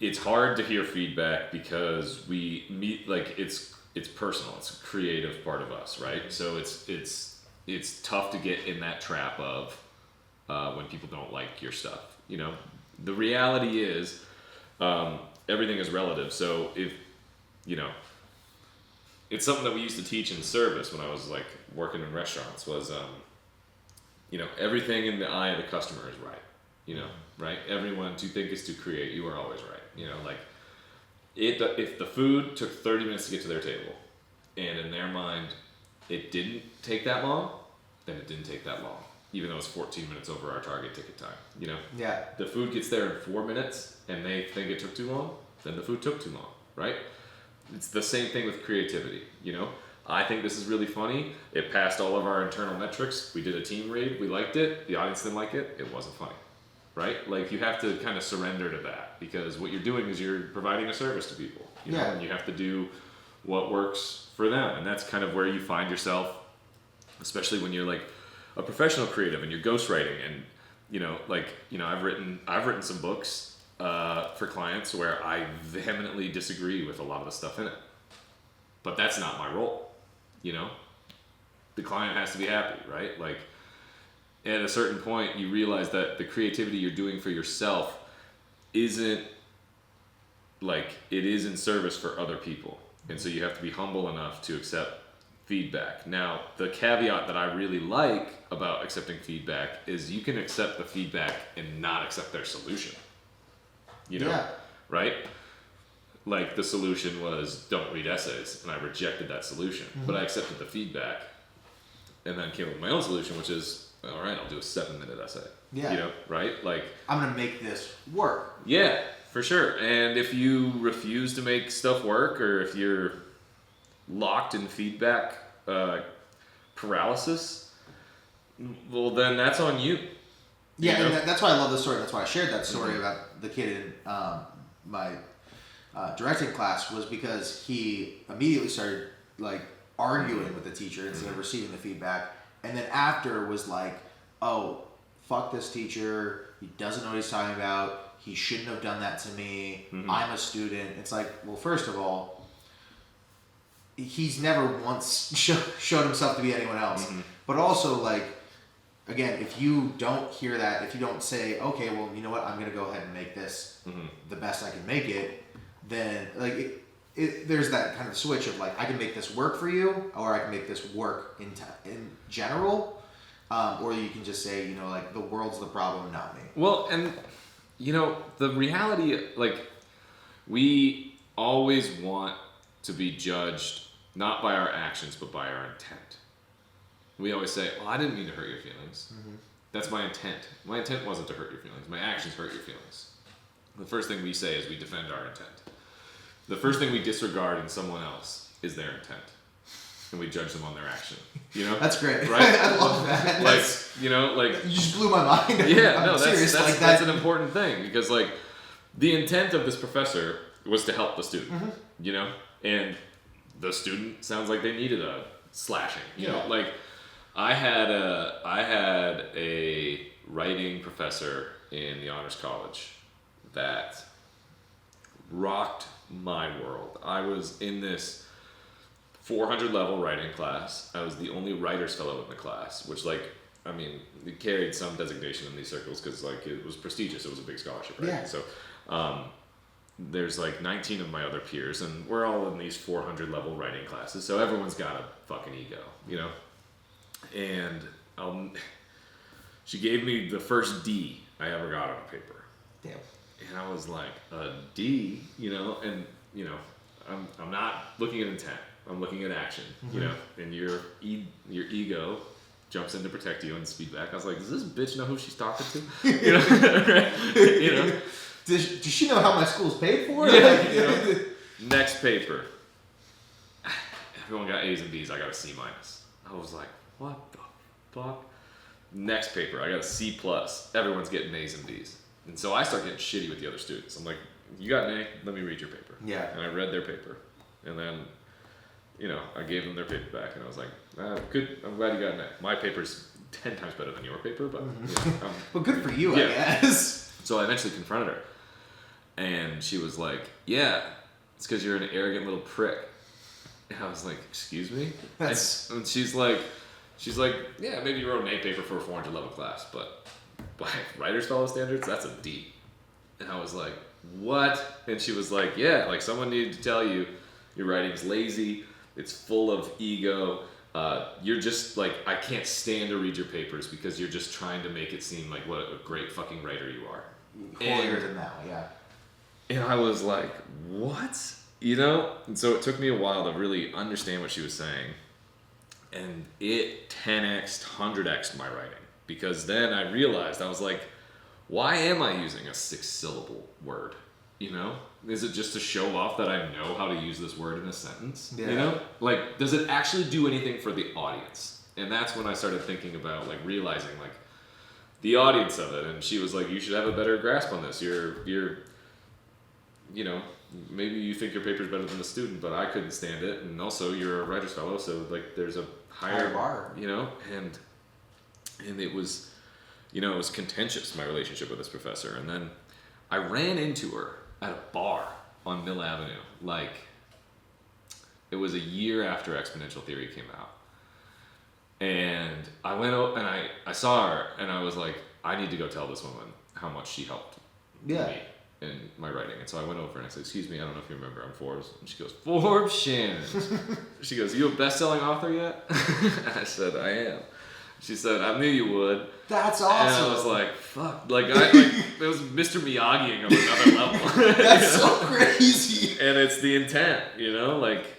S4: it's hard to hear feedback because we meet, like, it's personal. It's a creative part of us, right? So it's tough to get in that trap of when people don't like your stuff. You know, the reality is everything is relative. So if, you know, it's something that we used to teach in service when I was like working in restaurants was, you know, everything in the eye of the customer is right. You know, right? Everyone, to think is to create. You are always right. You know, like if the food took 30 minutes to get to their table, and in their mind it didn't take that long, then it didn't take that long, even though it's 14 minutes over our target ticket time. You know, the food gets there in 4 minutes, and they think it took too long, then the food took too long, right? It's the same thing with creativity, you know? I think this is really funny. It passed all of our internal metrics. We did a team read. We liked it. The audience didn't like it. It wasn't funny, right? Like, you have to kind of surrender to that, because what you're doing is you're providing a service to people, you know? And you have to do what works for them. And that's kind of where you find yourself, especially when you're like a professional creative and you're ghostwriting. And, you know, like, you know, I've written some books for clients where I vehemently disagree with a lot of the stuff in it, but that's not my role. You know, the client has to be happy, right? Like, at a certain point, you realize that the creativity you're doing for yourself isn't like it is in service for other people, and so you have to be humble enough to accept feedback. Now, the caveat that I really like about accepting feedback is you can accept the feedback and not accept their solution. You know,
S2: Yeah.
S4: right? Like the solution was don't read essays, and I rejected that solution, but I accepted the feedback, and then came up with my own solution, which is all right. I'll do a 7-minute essay.
S2: Yeah.
S4: You know, right? Like
S2: I'm gonna make this work.
S4: yeah, for sure. And if you refuse to make stuff work, or if you're locked in feedback paralysis, well, then that's on you.
S2: Yeah,
S4: You know?
S2: and that's why I love this story. That's why I shared that story about the kid in my directing class, was because he immediately started like arguing with the teacher instead of receiving the feedback, and then after was like, "Oh, fuck this teacher. He doesn't know what he's talking about. He shouldn't have done that to me. I'm a student." It's like, well, first of all, he's never once showed himself to be anyone else, but also like, again, if you don't hear that, if you don't say, okay, well, you know what, I'm gonna go ahead and make this the best I can make it, then like there's that kind of switch of like, I can make this work for you, or I can make this work in general, or you can just say, you know, like the world's the problem, not me.
S4: Well, and you know, the reality, like, we always want to be judged not by our actions, but by our intent. We always say, well, I didn't mean to hurt your feelings. That's my intent. My intent wasn't to hurt your feelings. My actions hurt your feelings. The first thing we say is we defend our intent. The first thing we disregard in someone else is their intent. And we judge them on their action. You know?
S2: That's great.
S4: Right?
S2: I love that.
S4: Like, you know, like...
S2: You just blew my mind.
S4: Yeah,
S2: I'm
S4: no,
S2: serious.
S4: that's an important thing, because like the intent of this professor was to help the student, you know, and the student sounds like they needed a slashing, you know, like I had a writing professor in the honors college that rocked my world. I was in this 400 level writing class. I was the only writer's fellow in the class, which like, I mean, it carried some designation in these circles because like it was prestigious. It was a big scholarship, right?
S2: Yeah.
S4: So there's like 19 of my other peers, and we're all in these 400 level writing classes. So everyone's got a fucking ego, you know? And she gave me the first D I ever got on a paper.
S2: Damn.
S4: And I was like, a D, you know? And, you know, I'm not looking at intent. I'm looking at action, you know? And your ego jumps in to protect you and speed back. I was like, does this bitch know who she's talking to? You know? Right? You know?
S2: Does she know how my school's paid for?
S4: Yeah,
S2: Like,
S4: you know? Next paper. Everyone got A's and B's. I got a C minus. I was like, what the fuck? Next paper, I got a C plus. Everyone's getting A's and B's. And so I start getting shitty with the other students. I'm like, you got an A? Let me read your paper.
S2: Yeah.
S4: And I read their paper. And then, you know, I gave them their paper back. And I was like, good. I'm glad you got an A. My paper's 10 times better than your paper, but you know,
S2: Well, good for you,
S4: Yeah.
S2: I guess.
S4: so I eventually confronted her. And she was like, yeah, it's because you're an arrogant little prick. And I was like, excuse me? And she's like, yeah, maybe you wrote an A paper for a 400 level class, but by writer's fellow standards, that's a D. And I was like, what? And she was like, yeah, like someone needed to tell you your writing's lazy, it's full of ego, you're just like, I can't stand to read your papers because you're just trying to make it seem like what a great fucking writer you are.
S2: Holier than thou, yeah.
S4: And I was like, what? You know? And so it took me a while to really understand what she was saying. And it 10x'd, 100x'd my writing. Because then I realized, I was like, why am I using a 6-syllable word? You know? Is it just to show off that I know how to use this word in a sentence?
S2: Yeah.
S4: You know? Like, does it actually do anything for the audience? And that's when I started thinking about, like, realizing, like, the audience of it. And she was like, you should have a better grasp on this. You're you know, maybe you think your paper's better than the student, but I couldn't stand it. And also, you're a writer's fellow, so like there's a higher
S2: bar,
S4: you know. And it was, you know, it was contentious, my relationship with this professor. And then I ran into her at a bar on Mill Avenue. Like, it was a year after Exponential Theory came out. And I went out and I saw her and I was like, I need to go tell this woman how much she helped
S2: Yeah.
S4: me. in my writing. And so I went over and I said, excuse me, I don't know if you remember, I'm Forbes. And she goes, Forbes Shannon. She goes, you a best-selling author yet? I said, I am. She said, I knew you would.
S2: That's awesome.
S4: And I was like, fuck. It was Mr. Miyagiing on another level.
S2: That's so crazy.
S4: And it's the intent,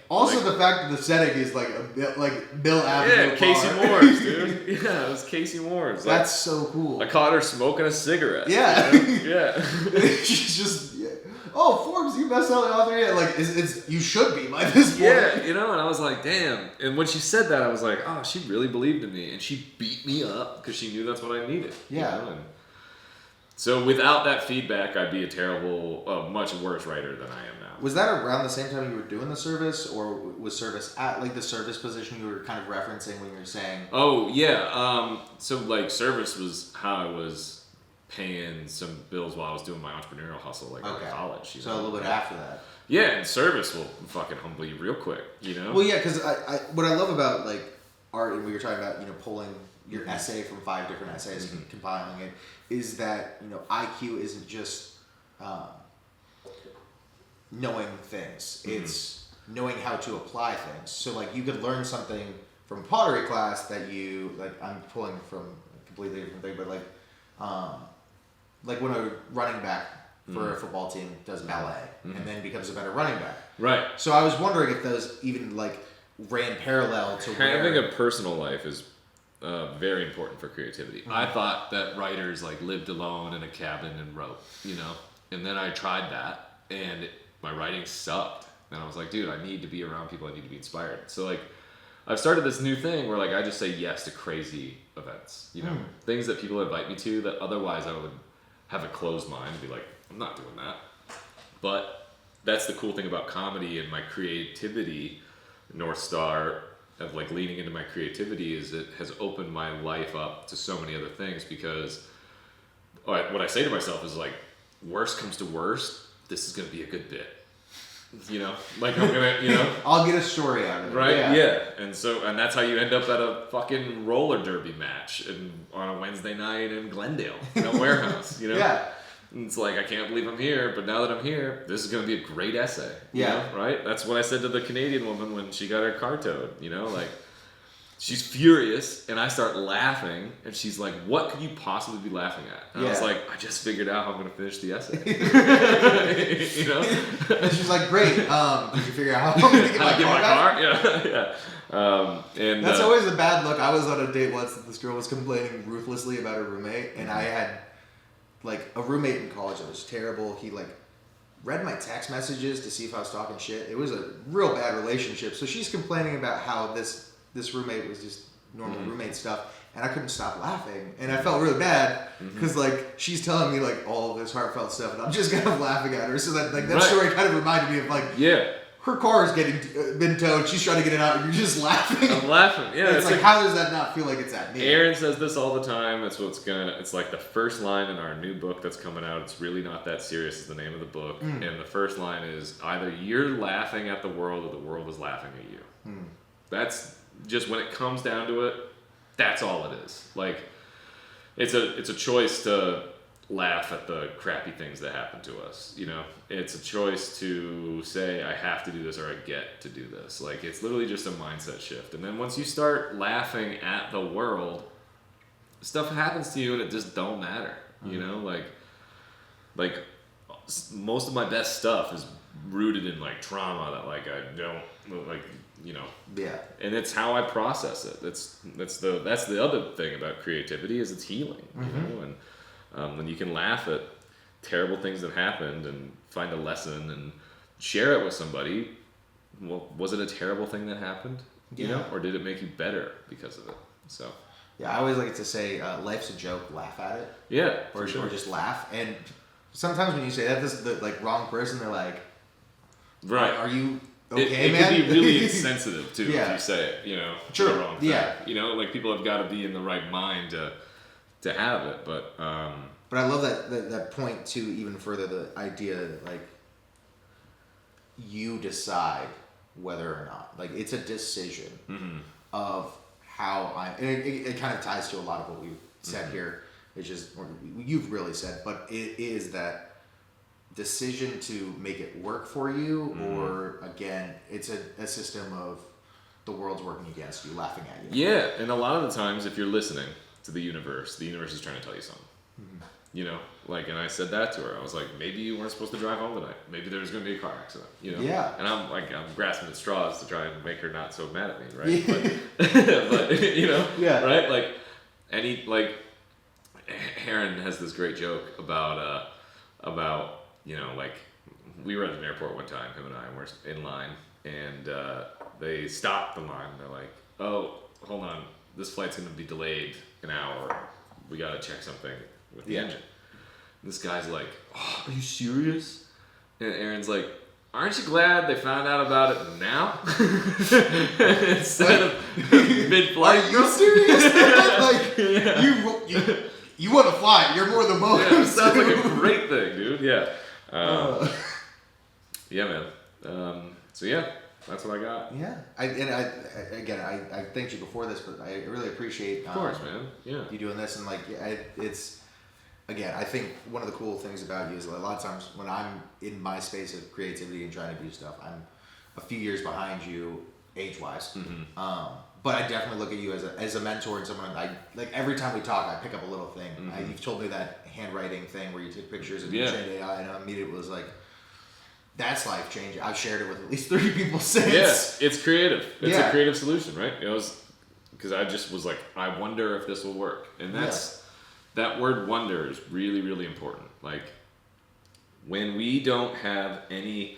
S2: Also, the fact that the setting is like Bill Avenue.
S4: Yeah, Casey Moore's, dude. Yeah, it was Casey Moore's.
S2: That's so cool.
S4: I caught her smoking a cigarette.
S2: Yeah.
S4: Yeah.
S2: She's just, oh, Forbes, you best-selling author yet? Like, it's you should be by this point.
S4: Yeah, and I was like, damn. And when she said that, I was like, oh, she really believed in me, and she beat me up because she knew that's what I needed.
S2: Yeah.
S4: And so without that feedback, I'd be much worse writer than I am now.
S2: Was that around the same time you were doing the service, or was service at the service position you were kind of referencing when you were saying?
S4: Oh yeah. So service was how I was paying some bills while I was doing my entrepreneurial hustle, in college.
S2: So a little bit after that.
S4: Yeah, and service will fucking humble you real quick,
S2: Well, yeah, because what I love about art, and we were talking about pulling your essay from 5 different essays and compiling it, is that IQ isn't just knowing things; it's knowing how to apply things. So you could learn something from pottery class that you I'm pulling from a completely different thing, but when a running back for a football team does ballet and then becomes a better running back.
S4: Right.
S2: So I was wondering if those even ran parallel to
S4: having a personal life is very important for creativity. I thought that writers lived alone in a cabin and wrote, and then I tried that and my writing sucked. And I was like, dude, I need to be around people. I need to be inspired. So I've started this new thing where I just say yes to crazy events, things that people invite me to that otherwise I would have a closed mind and be like, I'm not doing that. But that's the cool thing about comedy and my creativity, North Star of leaning into my creativity, is it has opened my life up to so many other things, because what I say to myself is worst comes to worst, this is going to be a good bit. I'm gonna,
S2: I'll get a story out of it.
S4: Right? Yeah. And that's how you end up at a fucking roller derby match on a Wednesday night in Glendale in a warehouse,
S2: Yeah.
S4: And it's I can't believe I'm here, but now that I'm here, this is gonna be a great essay.
S2: Yeah.
S4: Right? That's what I said to the Canadian woman when she got her car towed, she's furious, and I start laughing, and she's like, what could you possibly be laughing at? And I was like, I just figured out how I'm going to finish the essay.
S2: And she's like, great, did you figure out how I'm going to get my car back?
S4: Yeah. And
S2: that's always a bad look. I was on a date once that this girl was complaining ruthlessly about her roommate, and I had, a roommate in college that was terrible. He, read my text messages to see if I was talking shit. It was a real bad relationship. So she's complaining about how this roommate was just normal roommate stuff, and I couldn't stop laughing, and I felt really bad because she's telling me all of this heartfelt stuff, and I'm just kind of laughing at her. So that story kind of reminded me of her car is been towed, she's trying to get it out, and you're just laughing.
S4: I'm laughing. Yeah,
S2: it's how does that not feel like it's at me?
S4: Aaron says this all the time. It's the first line in our new book that's coming out. It's really not that serious is the name of the book, and the first line is either you're laughing at the world or the world is laughing at you. That's just when it comes down to it, that's all it is. It's a choice to laugh at the crappy things that happen to us. It's a choice to say I have to do this or I get to do this. It's literally just a mindset shift. And then once you start laughing at the world, stuff happens to you and it just don't matter. Most of my best stuff is rooted in trauma that I don't
S2: Yeah.
S4: And it's how I process it. That's the other thing about creativity is it's healing, and when you can laugh at terrible things that happened and find a lesson and share it with somebody. Well, was it a terrible thing that happened? Or did it make you better because of it? So.
S2: Yeah, I always like to say, life's a joke, laugh at it.
S4: Yeah,
S2: or just laugh. And sometimes when you say that, this is the wrong person. They're like,
S4: right?
S2: Are you okay,
S4: it
S2: man?
S4: It could be really insensitive too
S2: Yeah.
S4: if you say it,
S2: True.
S4: the wrong thing.
S2: Yeah.
S4: People have got to be in the right mind to have it. But
S2: I love that point too. Even further, the idea that you decide whether or not it's a decision of how and it kind of ties to a lot of what we've said here. It's just, or you've really said, but it is that decision to make it work for you, or again, it's a system of the world's working against you, laughing at you?
S4: Yeah, and a lot of the times, if you're listening to the universe is trying to tell you something. You know, like, and I said that to her. I was like, maybe you weren't supposed to drive home tonight. Maybe there's going to be a car accident. You know.
S2: Yeah.
S4: And I'm grasping at straws to try and make her not so mad at me, right? But you know.
S2: Yeah.
S4: Right. Like, Aaron has this great joke about you know, like, we were at an airport one time, him and I, and we're in line, and they stopped the line. They're like, oh, hold on, this flight's going to be delayed an hour. We got to check something with the engine. And this guy's like, oh, are you serious? And Aaron's like, aren't you glad they found out about it now? Instead of mid-flight.
S2: Are you serious? Like, you want to fly. You're more than most.
S4: Yeah, it sounds like a great thing, dude. Yeah. Yeah, man. So yeah, that's what I got.
S2: Yeah. I thanked you before this, but I really appreciate
S4: Of course, man. Yeah.
S2: you doing this, and like, it's, again, I think one of the cool things about you is a lot of times when I'm in my space of creativity and trying to do stuff, I'm a few years behind you age-wise. But I definitely look at you as a mentor and someone like every time we talk, I pick up a little thing. You've told me that handwriting thing where you take pictures and you train AI, and I immediately was like, that's life changing. I've shared it with at least 30 people since.
S4: Yeah, it's creative. It's a creative solution, right? It was because I just was like, I wonder if this will work, and that word "wonder" is really, really important. Like, when we don't have any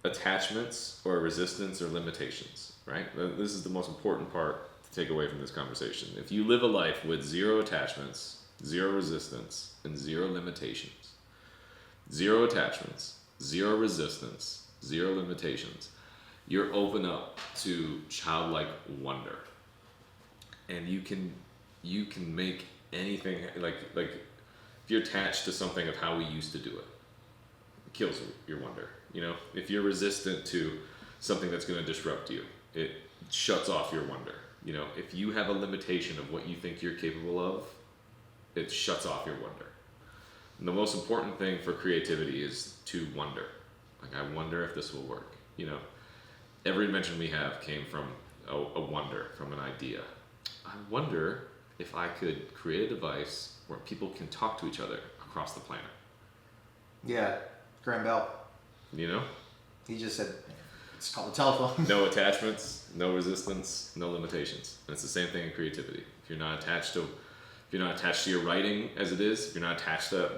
S4: attachments or resistance or limitations, right? This is the most important part to take away from this conversation. If you live a life with 0 attachments, 0 resistance, and 0 limitations, 0 attachments, 0 resistance, 0 limitations, you're open up to childlike wonder, and you can make anything like if you're attached to something of how we used to do it kills your wonder. You know, if you're resistant to something that's going to disrupt you, it shuts off your wonder. You know, if you have a limitation of what you think you're capable of, it shuts off your wonder. And the most important thing for creativity is to wonder. Like, I wonder if this will work. You know, every invention we have came from a wonder, from an idea. I wonder if I could create a device where people can talk to each other across the planet.
S2: Yeah, Graham Bell.
S4: You know?
S2: He just said, it's called a telephone.
S4: No attachments, no resistance, no limitations. And it's the same thing in creativity. If you're not attached to your writing as it is, if you're not attached to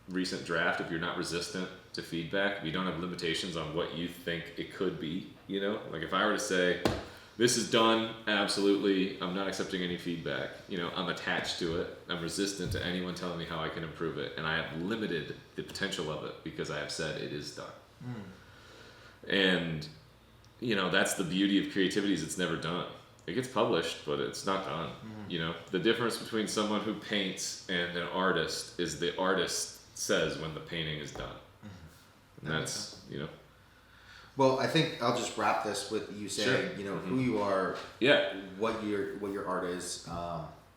S4: recent draft, if you're not resistant to feedback, if you don't have limitations on what you think it could be, you know? Like, if I were to say, this is done, absolutely, I'm not accepting any feedback, you know, I'm attached to it, I'm resistant to anyone telling me how I can improve it, and I have limited the potential of it because I have said it is done. And, you know, that's the beauty of creativity, is it's never done. It gets published, but it's not done. You know, the difference between someone who paints and an artist is the artist says when the painting is done. And that's, you know.
S2: Well, I think I'll just wrap this with you saying, you know, who you are, what your art is,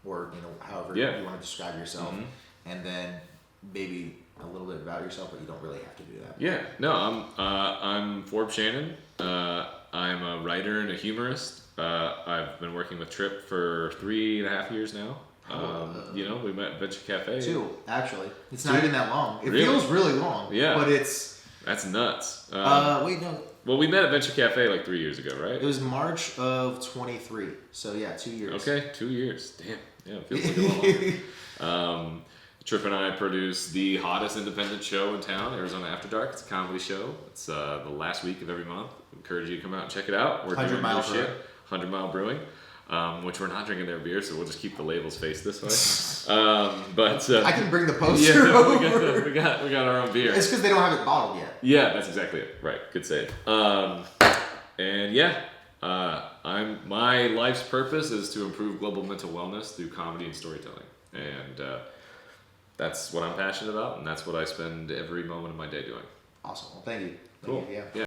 S2: or, you know, however you want to describe yourself, and then maybe a little bit about yourself, but you don't really have to do that.
S4: Yeah, no, I'm Forbes Shannon. I'm a writer and a humorist. I've been working with Tripp for 3.5 years now. You know, we met at Venture Cafe.
S2: 2, actually. It's not even that long. It feels really long.
S4: Yeah.
S2: But
S4: that's nuts.
S2: wait, no.
S4: Well, we met at Venture Cafe like 3 years ago, right?
S2: It was March of 23. So yeah, 2 years.
S4: Okay, 2 years. Damn. Yeah, it feels like a lot. Tripp and I produce the hottest independent show in town, Arizona After Dark. It's a comedy show. It's the last week of every month. I encourage you to come out and check it out. We're
S2: 100 Mile
S4: shit. 100 Mile Brewing, which we're not drinking their beer, so we'll just keep the labels faced this way. But
S2: I can bring the poster over.
S4: we got our own beer.
S2: It's because they don't have it bottled yet.
S4: Yeah, that's exactly it. Right, good save. And yeah, my life's purpose is to improve global mental wellness through comedy and storytelling, and that's what I'm passionate about, and that's what I spend every moment of my day doing.
S2: Awesome. Well, thank you.
S4: Cool.
S2: Yeah.